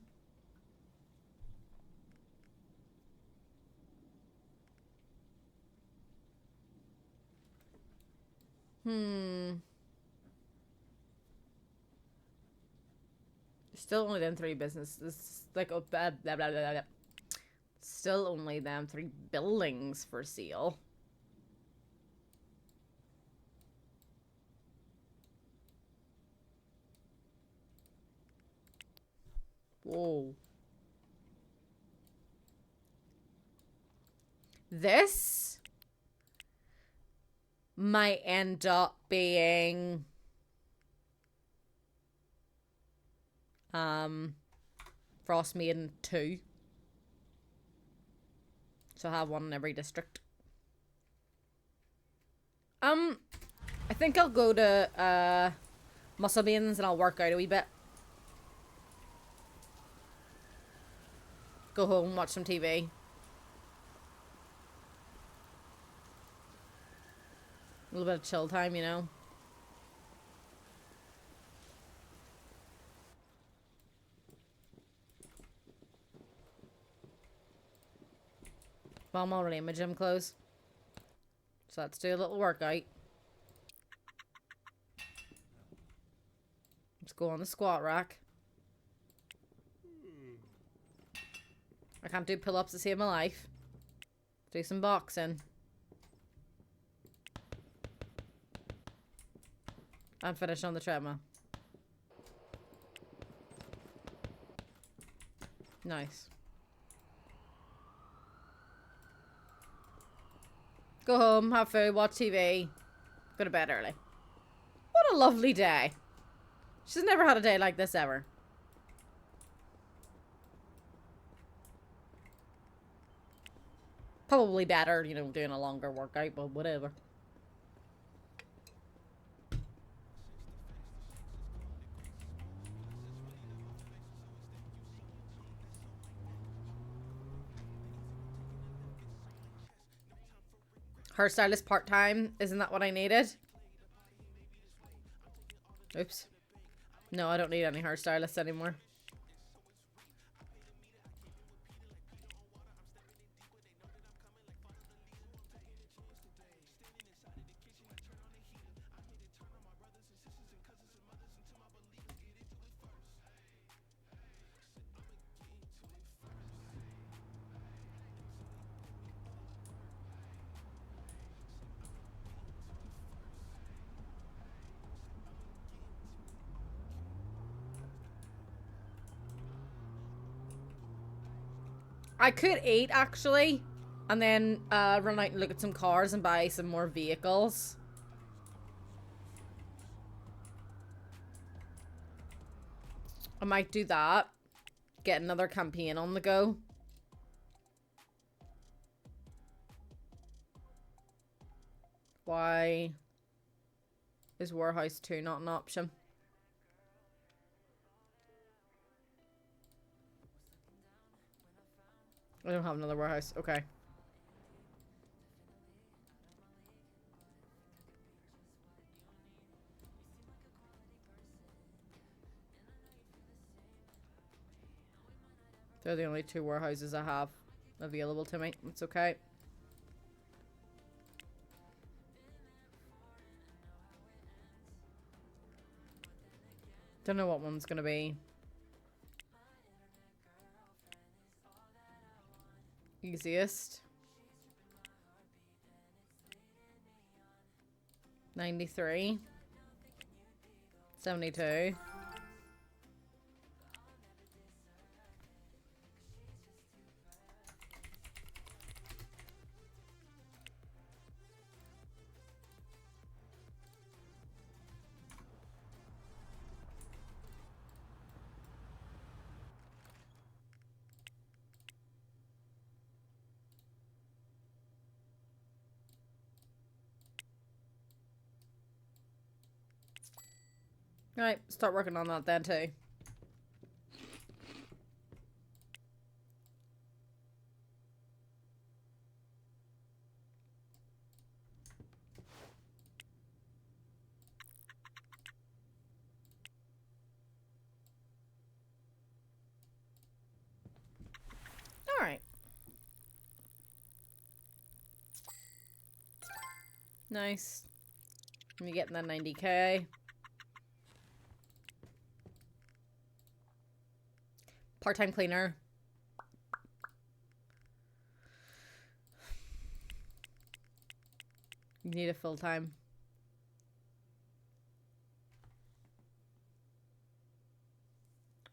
Still only them three businesses. Like, oh, blah, blah, blah, blah, blah. Still only them three buildings for sale. Whoa. This might end up being Frost Maiden 2. So I have one in every district. I think I'll go to Muscle Beans and I'll work out a wee bit. Go home, watch some TV. A little bit of chill time, you know. Well, I'm already in my gym clothes. So let's do a little workout. Let's go on the squat rack. I can't do pull-ups to save my life. Do some boxing. And finish on the treadmill. Nice. Go home, have food, watch TV. Go to bed early. What a lovely day. She's never had a day like this ever. Probably better, you know, doing a longer workout, but whatever. Hairstylist part-time, isn't that what I needed? Oops. No, I don't need any hairstylists anymore. I could eat, actually. And then run out and look at some cars and buy some more vehicles. I might do that. Get another campaign on the go. Why is Warehouse 2 not an option? I don't have another warehouse. Okay. They're the only two warehouses I have available to me. It's okay. Don't know what one's gonna be. Easiest. 93. 72. Right, start working on that then too. Alright. Nice. I'm getting that 90k. Part-time cleaner. You need a full-time.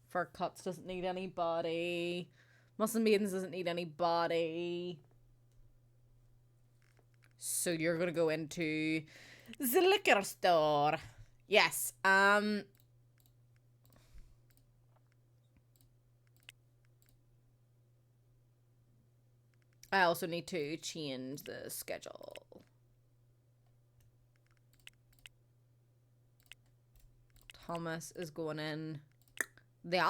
Fur Cuts doesn't need anybody. Muscle Maidens doesn't need anybody. So you're gonna go into the liquor store. Yes. I also need to change the schedule. Thomas is going in there.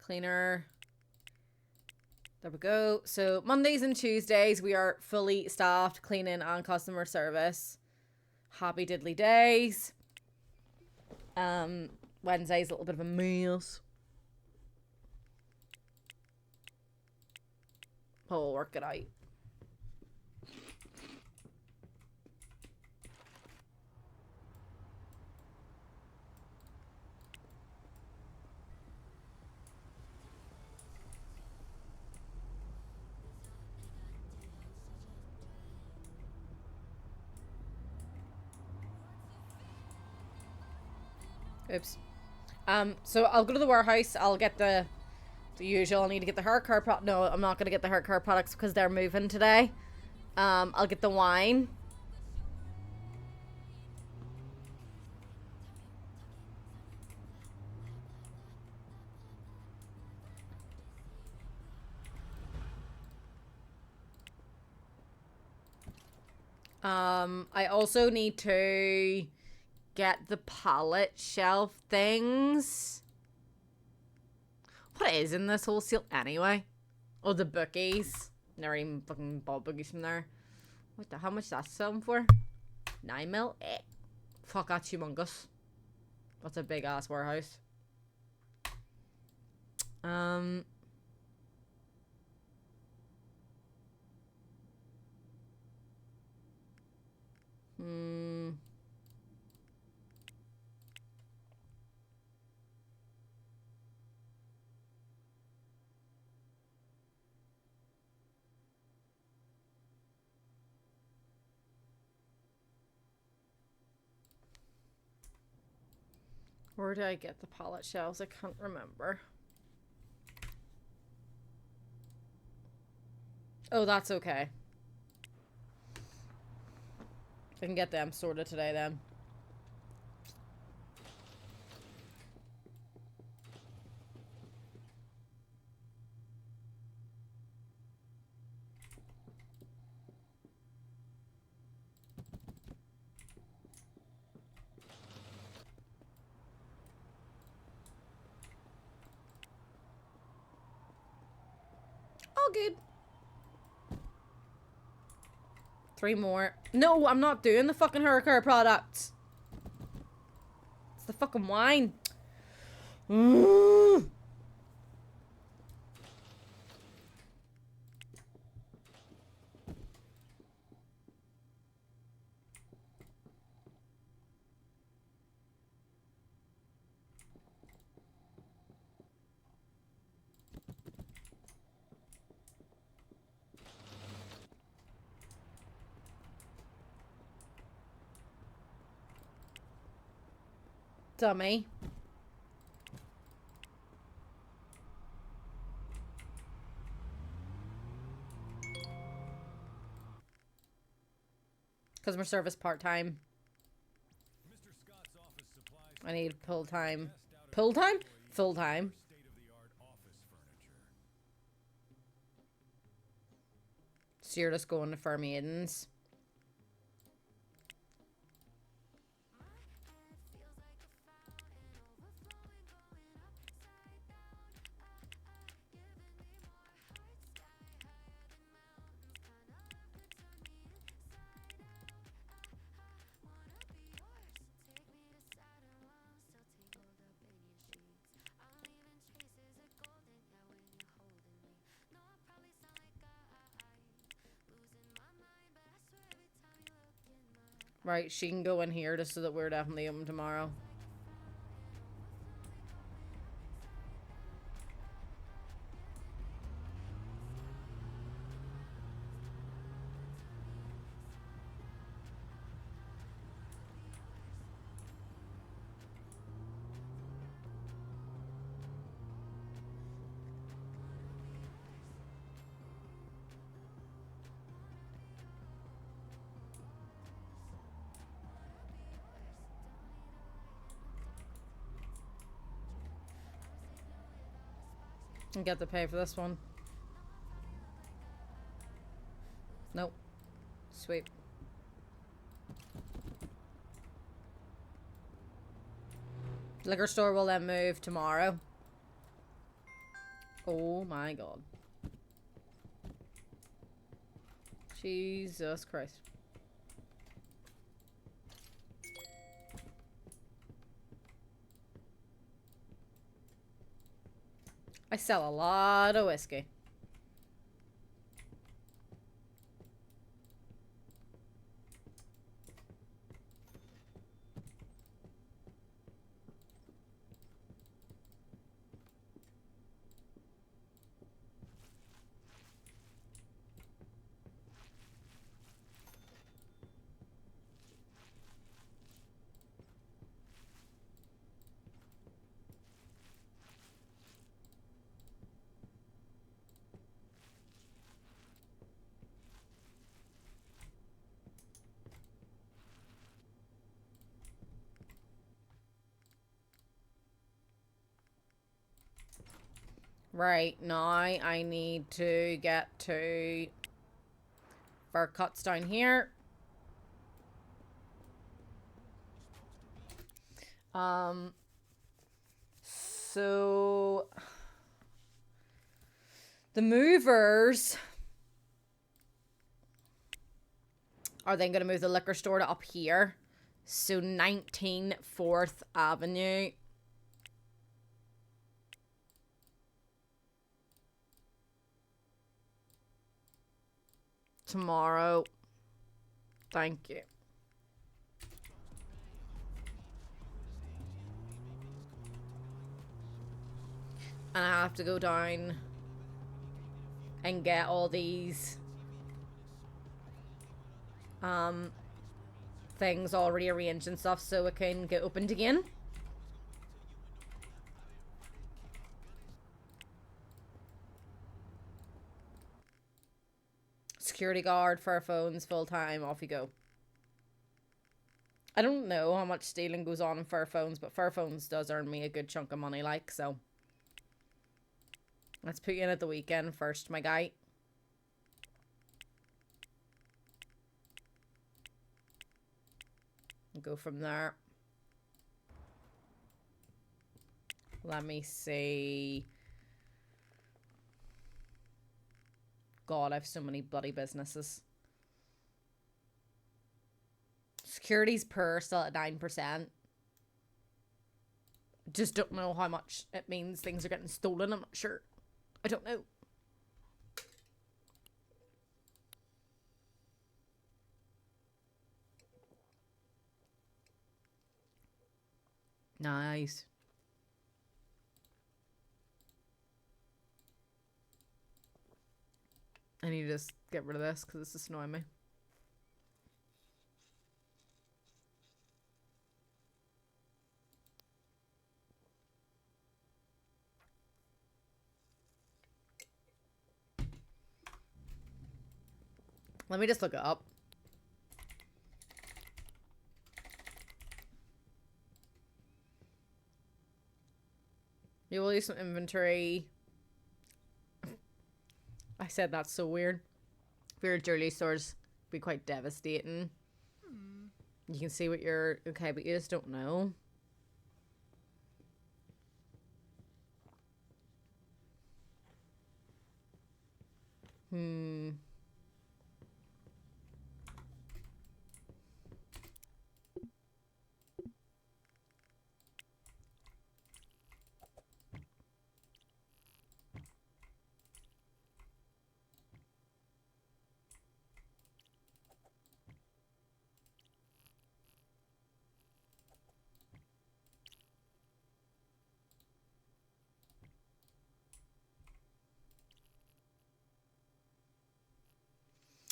Cleaner. There we go. So Mondays and Tuesdays we are fully staffed, cleaning and customer service. Happy diddly days. Wednesday's a little bit of a mess. But we'll work it out. Oops. So I'll go to the warehouse. I'll get the usual. I need to get the hair care no, I'm not gonna get the hair care products because they're moving today. I'll get the wine. I also need to get the pallet shelf things. What is in this wholesale anyway? Oh, the bookies. Never even fucking bought bookies from there. What the? How much that's selling for? 9 mil? Fuck, that's humongous. That's a big ass warehouse. Where did I get the pallet shelves? I can't remember. Oh, that's okay. I can get them sorted today then. all good. 3 more. No, I'm not doing the fucking Hurricane products. It's the fucking wine. Dummy. Customer service part-time. I need full-time. Full-time? Full-time. So you're just going to Fur Maidens. Right, she can go in here just so that we're definitely open tomorrow. And get to pay for this one. Nope. Sweet. Liquor store will then move tomorrow. Oh my god. Jesus Christ. I sell a lot of whiskey. Right, now I need to get to Fur Cuts down here. So the movers are then going to move the liquor store to up here. So 19 4th Avenue. Tomorrow. Thank you. And I have to go down and get all these things already arranged and stuff so it can get opened again. Security guard, Fur Phones, full time, off you go. I don't know how much stealing goes on in Fur Phones, but Fur Phones does earn me a good chunk of money, like, so. Let's put you in at the weekend first, my guy. Go from there. Let me see. God, I have so many bloody businesses. Securities per still at 9%. Just don't know how much it means things are getting stolen. I'm not sure. I don't know. Nice. I need to just get rid of this because this is annoying me. Let me just look it up. You will use some inventory. I said that's so weird. For your jewelry stores, be quite devastating. You can see what you're okay, but you just don't know.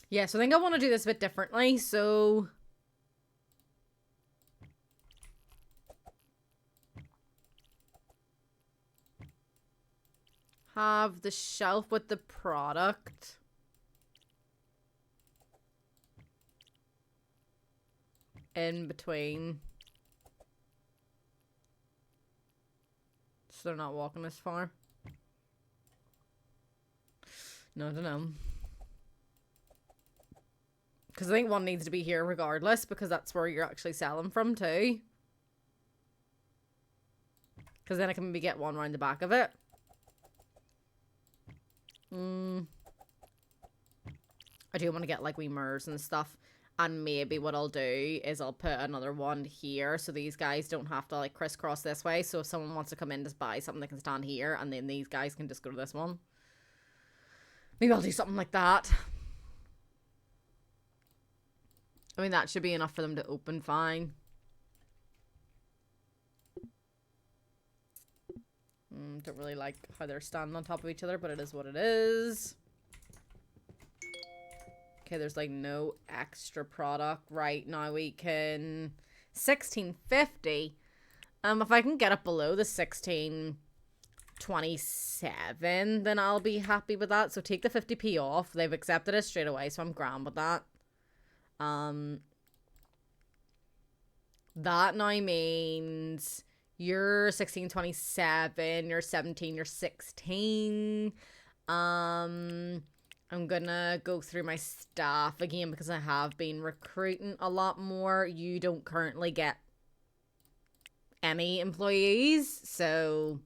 Yeah, so I think I want to do this a bit differently. So have the shelf with the product. In between. So they're not walking as far. No, I don't know. Because I think one needs to be here regardless, because that's where you're actually selling from too. Because then I can maybe get one around the back of it. I do want to get like wee mirrors and stuff. And maybe what I'll do is I'll put another one here so these guys don't have to like crisscross this way. So if someone wants to come in to buy something, they can stand here and then these guys can just go to this one. Maybe I'll do something like that. I mean, that should be enough for them to open fine. Don't really like how they're standing on top of each other, but it is what it is. Okay, there's like no extra product. Right now we can... 1650. If I can get it below the 1627, then I'll be happy with that. So take the 50p off. They've accepted it straight away, so I'm grand with that. That now means you're 1627, you're 17, you're 16. I'm gonna go through my staff again because I have been recruiting a lot more. You don't currently get any employees, so...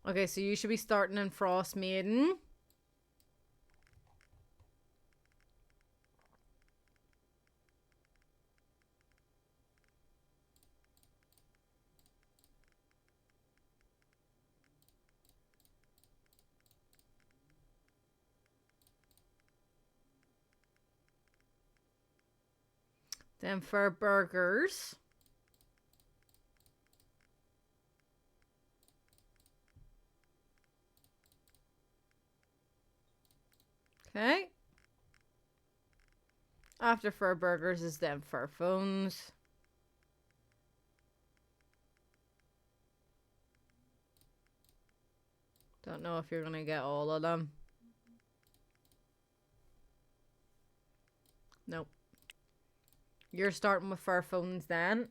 Okay, so you should be starting in Frost Maiden. Then for burgers... Okay. After fur burgers is then fur phones. Don't know if you're gonna get all of them. Nope. You're starting with fur phones then.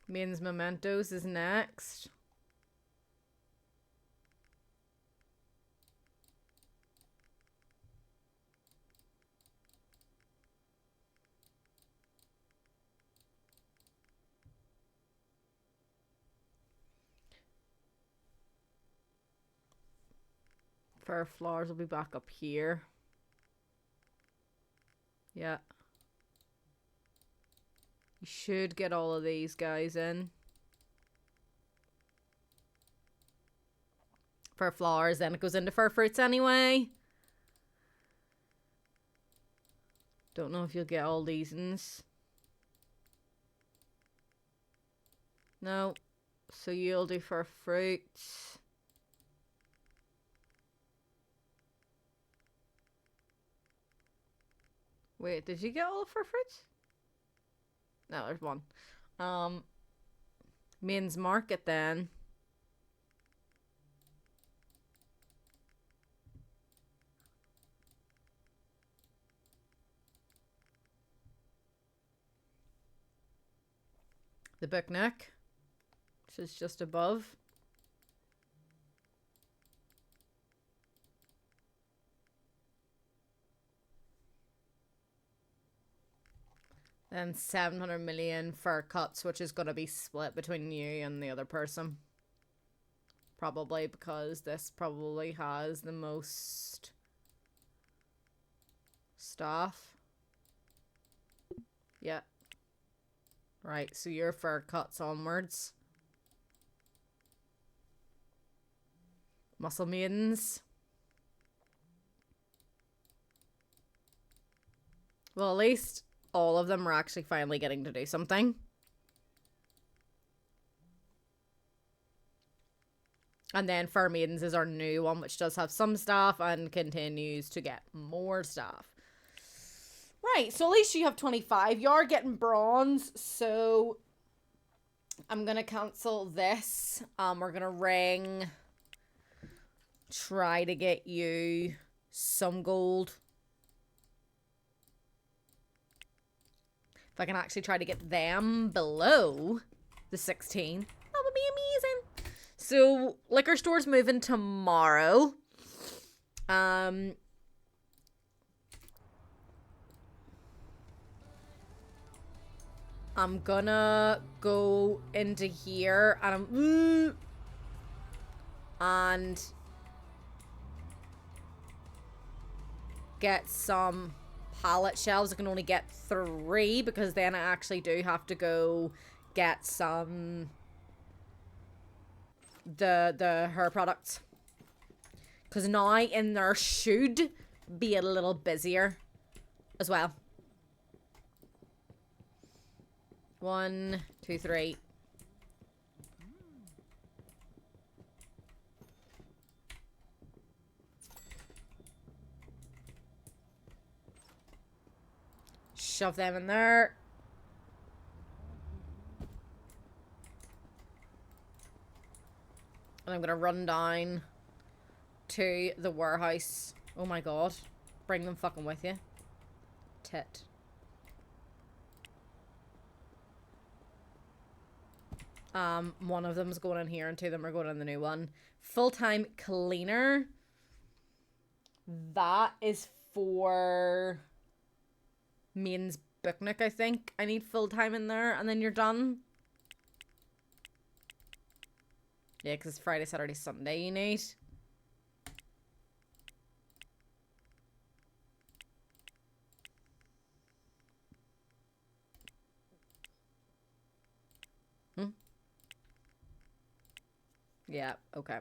Means Mementos is next. Fair Flowers will be back up here. Yeah. You should get all of these guys in. Fair Flowers, then it goes into Fair Fruits anyway. Don't know if you'll get all these ins. No. So you'll do Fair Fruits. Wait, did you get all of Fair Fruits? No, there's one. Mains Market then. The Picnic, which is just above. Then 700 million for cuts, which is going to be split between you and the other person. Probably because this probably has the most stuff. Yeah. Right, so you're for cuts onwards. Muscle Maidens. Well, at least all of them are actually finally getting to do something. And then Fair Maidens is our new one, which does have some stuff and continues to get more stuff. Right, so at least you have 25. You are getting bronze, so I'm going to cancel this. We're going to ring. Try to get you some gold. If I can actually try to get them below the 16, that would be amazing. So, liquor store's moving tomorrow. I'm gonna go into here and get some pallet shelves. I can only get 3 because then I actually do have to go get some the her products, because now in there should be a little busier as well. 1, 2, 3. Shove them in there. And I'm gonna run down to the warehouse. Oh my god. Bring them fucking with you. Tit. One of them's going in here and 2 of them are going in the new one. Full-time cleaner. That is for Main's Picnic, I think. I need full-time in there and then you're done. Yeah, because it's Friday, Saturday, Sunday you need. Yeah, okay.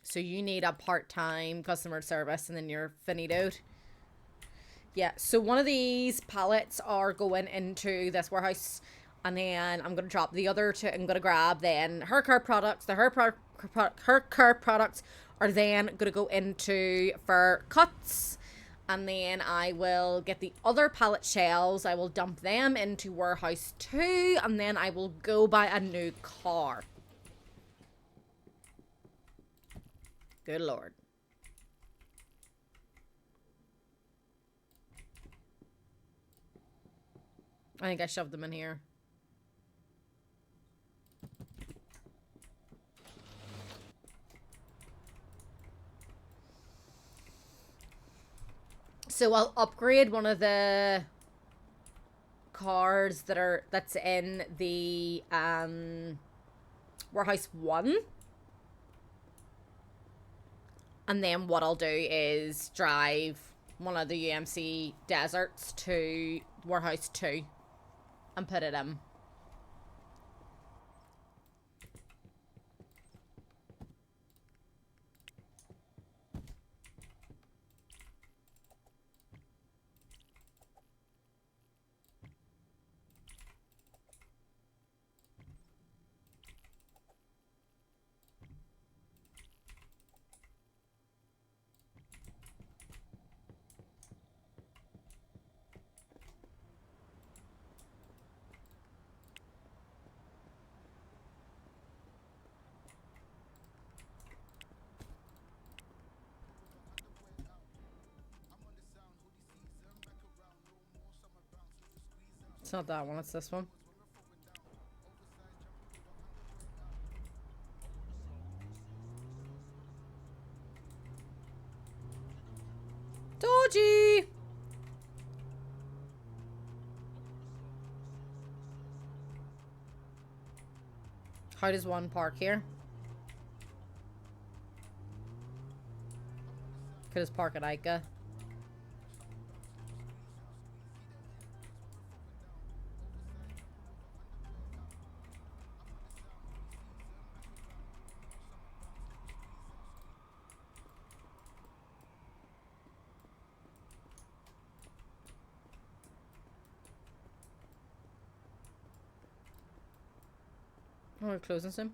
So you need a part-time customer service and then you're finitoed. Yeah, so one of these pallets are going into this warehouse and then I'm going to drop the other 2. I'm going to grab then her care products. Her care products are then going to go into for cuts. And then I will get the other pallet shelves. I will dump them into warehouse 2. And then I will go buy a new car. Good lord. I think I shoved them in here. So I'll upgrade one of the cars that's in the Warehouse 1. And then what I'll do is drive one of the UMC Deserts to Warehouse 2 and put it in. It's not that one, it's this one. Dodgy! How does one park here? Could just park at Ica. Oh, we're closing soon.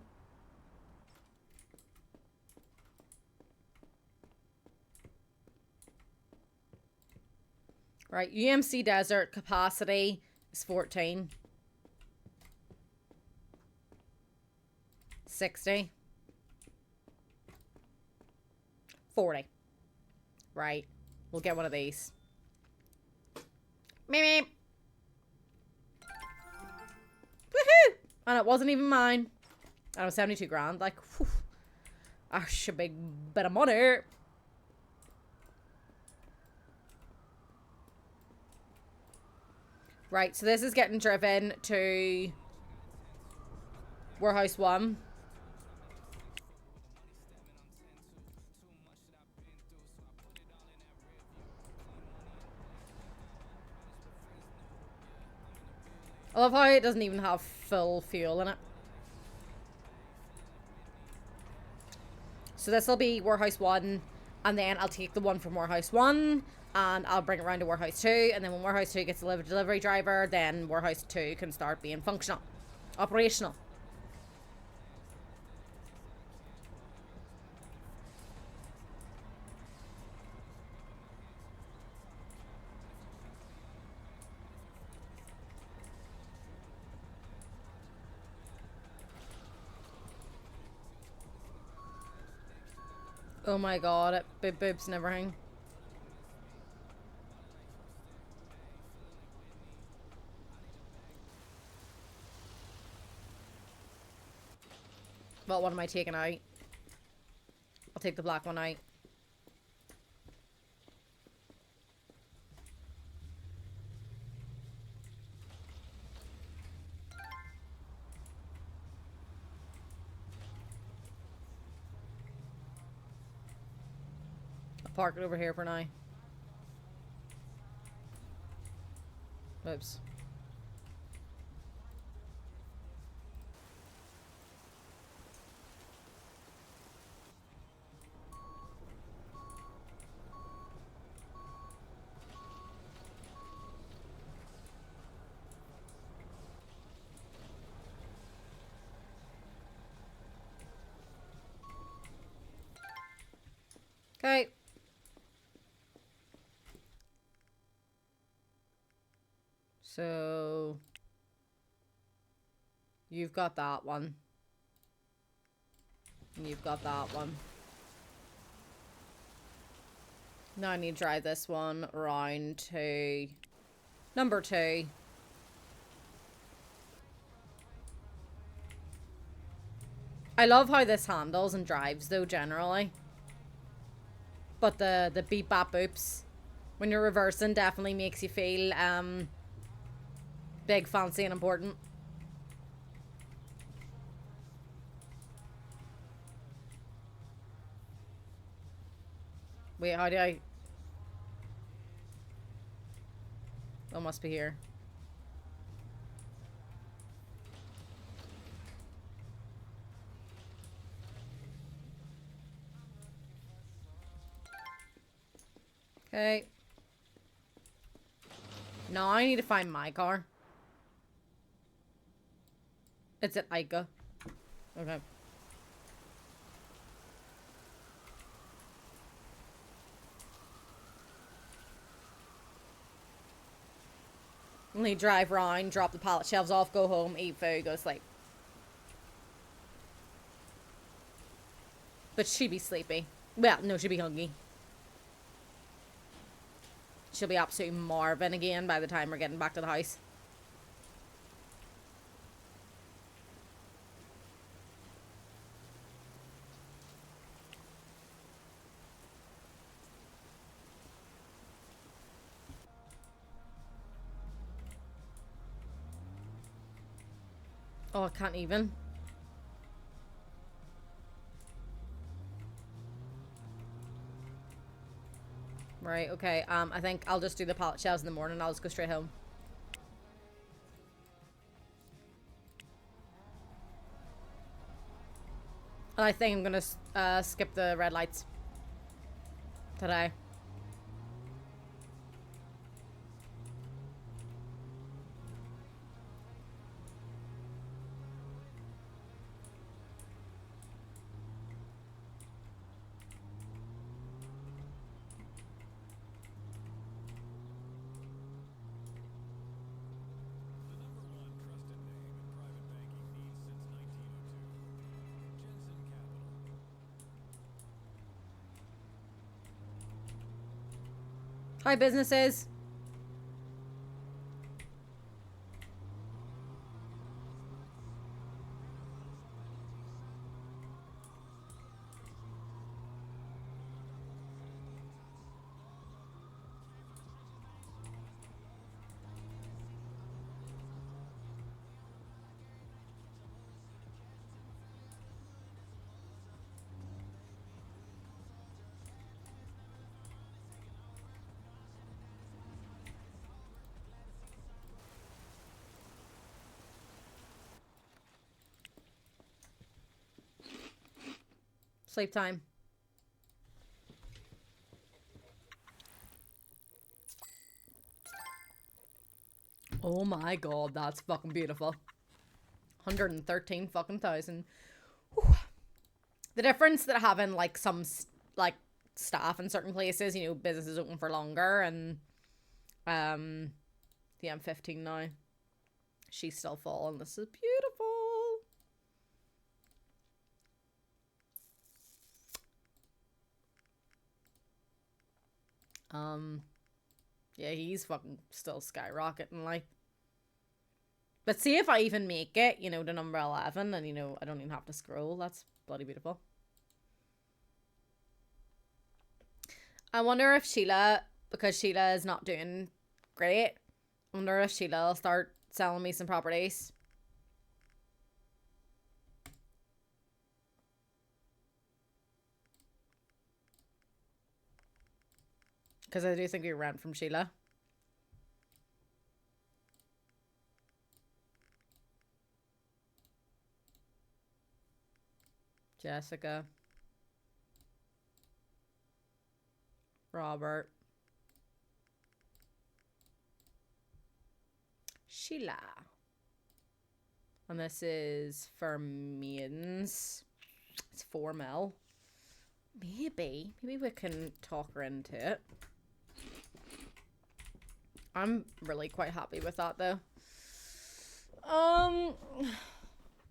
Right, UMC Desert capacity is 14. 60. 40. Right. We'll get one of these. Meep meep. Woohoo! And it wasn't even mine. And it was 72 grand. Like, whew. That's a big bit of money. Right, so this is getting driven to Warehouse 1. I love how it doesn't even have full fuel in it. So this will be Warehouse 1, and then I'll take the one from Warehouse 1, and I'll bring it around to Warehouse 2, and then when Warehouse 2 gets a delivery driver, then Warehouse 2 can start being functional. Operational. Oh my god, boob boobs and everything. What one am I taking out? I'll take the black one out. I'll park it over here for now. Oops. Okay. So you've got that one. And you've got that one. Now I need to drive this one around to number 2. I love how this handles and drives though generally. But the beep bop boops when you're reversing definitely makes you feel big, fancy and important. Wait, how do I... Oh, must be here. Okay. Now I need to find my car. It's at Ica. Okay. Only drive around, drop the pallet shelves off, go home, eat food, go to sleep. But she'd be sleepy. Well, no, she'd be hungry. She'll be absolutely Marvin again by the time we're getting back to the house. Oh, I can't even. Right, okay. I think I'll just do the pallet shelves in the morning. I'll just go straight home. And I think I'm gonna skip the red lights today. Hi, businesses. Sleep time. Oh my god, that's fucking beautiful. 113 fucking thousand. Whew. The difference that having like some like staff in certain places, you know, businesses open for longer, and the M15 now. She's still full, and this is beautiful. Yeah, he's fucking still skyrocketing, like. But see if I even make it, you know, to number 11, and, you know, I don't even have to scroll. That's bloody beautiful. I wonder if Sheila, because Sheila is not doing great, I wonder if Sheila will start selling me some properties. Because I do think we rent from Sheila. Jessica. Robert. Sheila. And this is for maidens. It's 4 mil. Maybe we can talk her into it. I'm really quite happy with that though.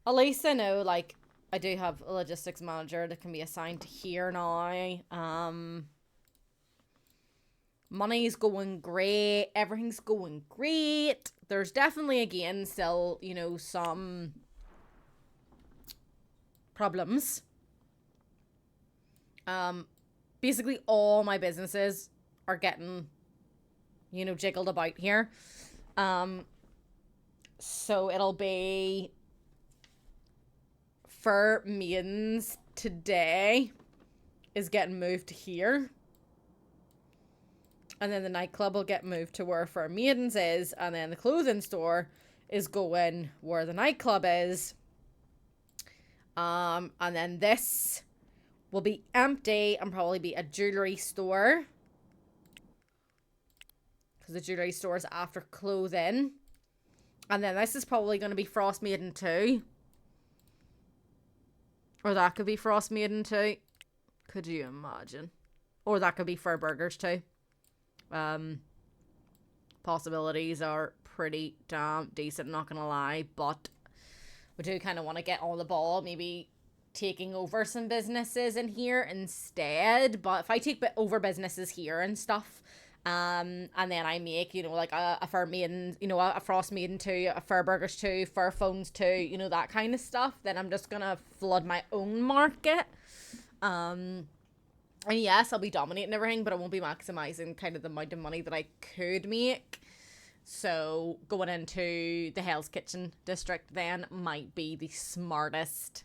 At least I know, like, I do have a logistics manager that can be assigned to here now. Money's going great. Everything's going great. There's definitely, again, still, you know, some problems. Basically all my businesses are getting, jiggled about here. So it'll be Fur Maidens today is getting moved to here. And then the nightclub will get moved to where Fur Maidens is. And then the clothing store is going where the nightclub is. And then this will be empty and probably be a jewelry store. Because the jewelry store is after clothing. And then this is probably going to be Frost Maiden too. Or that could be Frost Maiden too. Could you imagine? Or that could be Fur Burgers too. Possibilities are pretty damn decent, not gonna lie. But we do kind of want to get on the ball. Maybe taking over some businesses in here instead. But if I take over businesses here and stuff, and then I make, like a Fur Maiden, a Frost Maiden too, a Fur Burgers too, Fur Phones too, that kind of stuff, then I'm just gonna flood my own market. And yes, I'll be dominating everything, but I won't be maximizing kind of the amount of money that I could make. So going into the Hell's Kitchen district then might be the smartest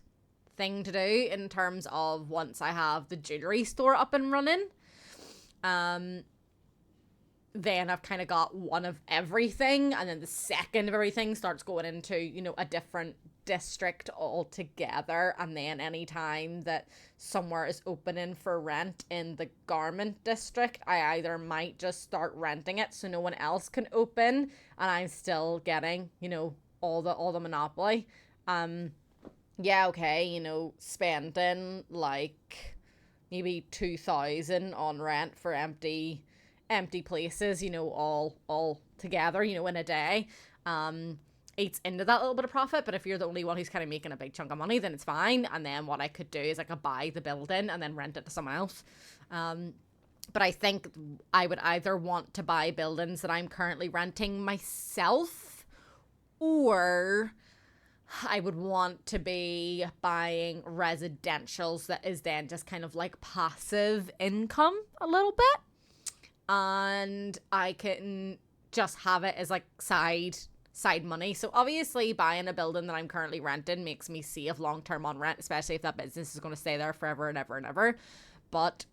thing to do in terms of once I have the jewelry store up and running. Then I've kind of got one of everything, and then the second of everything starts going into, a different district altogether. And then anytime that somewhere is opening for rent in the garment district, I either might just start renting it so no one else can open, and I'm still getting, all the monopoly. Yeah, okay, spending like maybe 2,000 on rent for empty places, all together, in a day, eats into that little bit of profit. But if you're the only one who's kind of making a big chunk of money, then it's fine. And then what I could do is I could buy the building and then rent it to someone else. But I think I would either want to buy buildings that I'm currently renting myself, or I would want to be buying residentials that is then just kind of like passive income a little bit. And I can just have it as like side money. So obviously buying a building that I'm currently renting makes me save long term on rent, especially if that business is going to stay there forever and ever and ever. But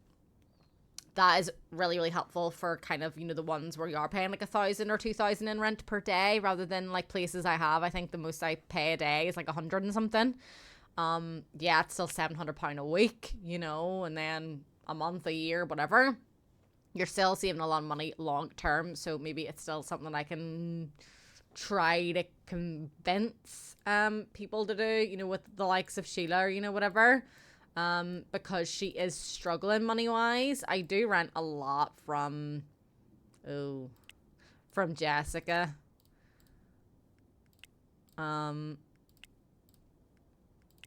that is really, really helpful for kind of, the ones where you are paying like 1,000 or 2,000 in rent per day, rather than like places I have. I think the most I pay a day is like 100 and something. Yeah, it's still £700 a week, and then a month, a year, whatever. You're still saving a lot of money long term, so maybe it's still something I can try to convince people to do, with the likes of Sheila, whatever, because she is struggling money-wise. I do rent a lot from Jessica.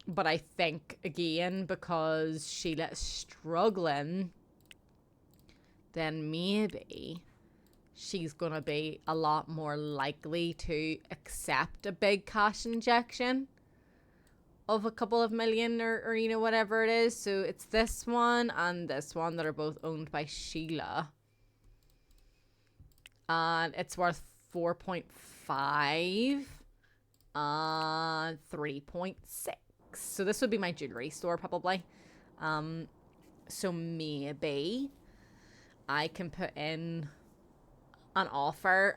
But I think, again, because Sheila is struggling, then maybe she's going to be a lot more likely to accept a big cash injection of a couple of million or whatever it is. So it's this one and this one that are both owned by Sheila. And it's worth 4.5 and 3.6. So this would be my jewelry store probably. So maybe I can put in an offer.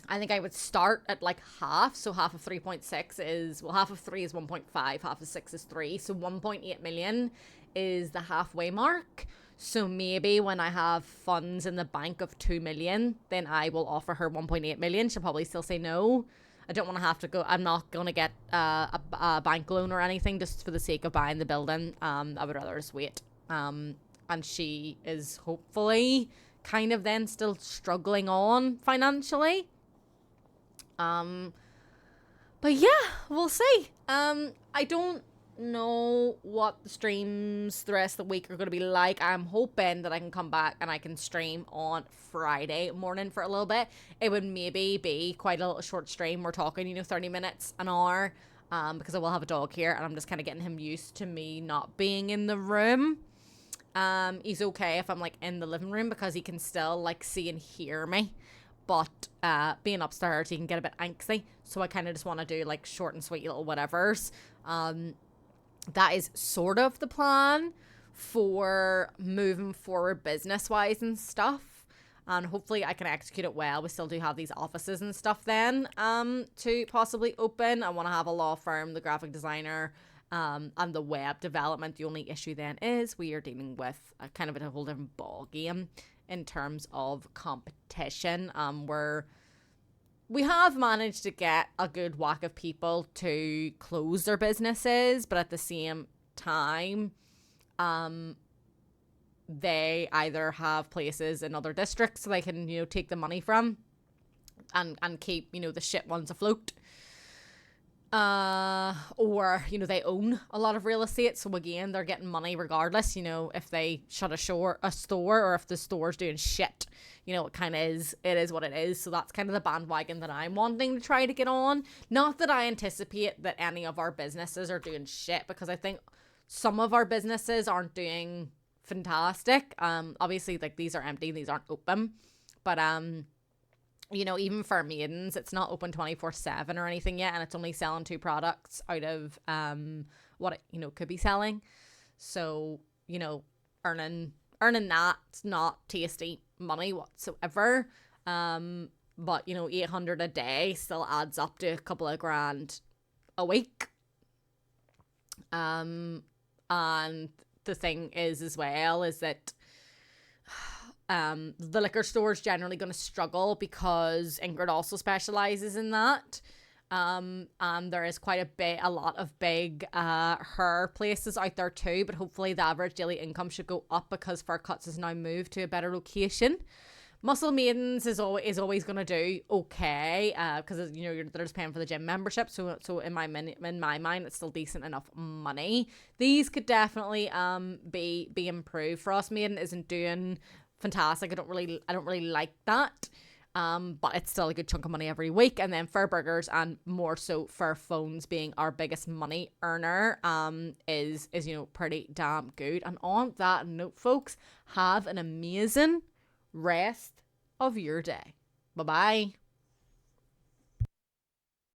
I think I would start at like half. So half of 3.6 is, well, half of 3 is 1.5, half of 6 is 3. So 1.8 million is the halfway mark. So maybe when I have funds in the bank of 2 million, then I will offer her 1.8 million. She'll probably still say no. I don't want to have to go. I'm not going to get a bank loan or anything just for the sake of buying the building. I would rather just wait. And she is hopefully kind of then still struggling on financially. But yeah, we'll see. I don't know what the streams the rest of the week are going to be like. I'm hoping that I can come back and I can stream on Friday morning for a little bit. It would maybe be quite a little short stream. We're talking, 30 minutes, an hour. because I will have a dog here, and I'm just kind of getting him used to me not being in the room. He's okay if I'm like in the living room because he can still like see and hear me. But being upstairs, he can get a bit angsty. So I kind of just want to do like short and sweet little whatevers. That is sort of the plan for moving forward business wise and stuff. And hopefully I can execute it well. We still do have these offices and stuff then to possibly open. I want to have a law firm, the graphic designer, and the web development. The only issue then is we are dealing with a kind of a whole different ball game in terms of competition. Where we have managed to get a good whack of people to close their businesses, but at the same time, they either have places in other districts so they can, you know, take the money from and keep, you know, the shit ones afloat. Or, you know, they own a lot of real estate. So again, they're getting money regardless, you know, if they shut a store or if the store's doing shit, you know, it is what it is. So that's kind of the bandwagon that I'm wanting to try to get on. Not that I anticipate that any of our businesses are doing shit, because I think some of our businesses aren't doing fantastic. Obviously, like, these are empty, these aren't open, but you know, even for Maidens, it's not open 24/7 or anything yet, and it's only selling 2 products out of what it, you know, could be selling. So, you know, earning that's not tasty money whatsoever. But you know, 800 a day still adds up to a couple of grand a week. And the thing is as well is that the liquor store is generally going to struggle because Ingrid also specializes in that. And there is quite a lot of big hair places out there too, but hopefully the average daily income should go up because Fur Cuts has now moved to a better location. Muscle Maidens is always going to do okay because, you know, they're just paying for the gym membership. So in my mind, it's still decent enough money. These could definitely be improved. Frost Maiden isn't doing fantastic. I don't really like that. But it's still a good chunk of money every week. And then Fur Burgers, and more so Fur Phones being our biggest money earner, is you know, pretty damn good. And on that note, folks, have an amazing rest of your day. Bye bye.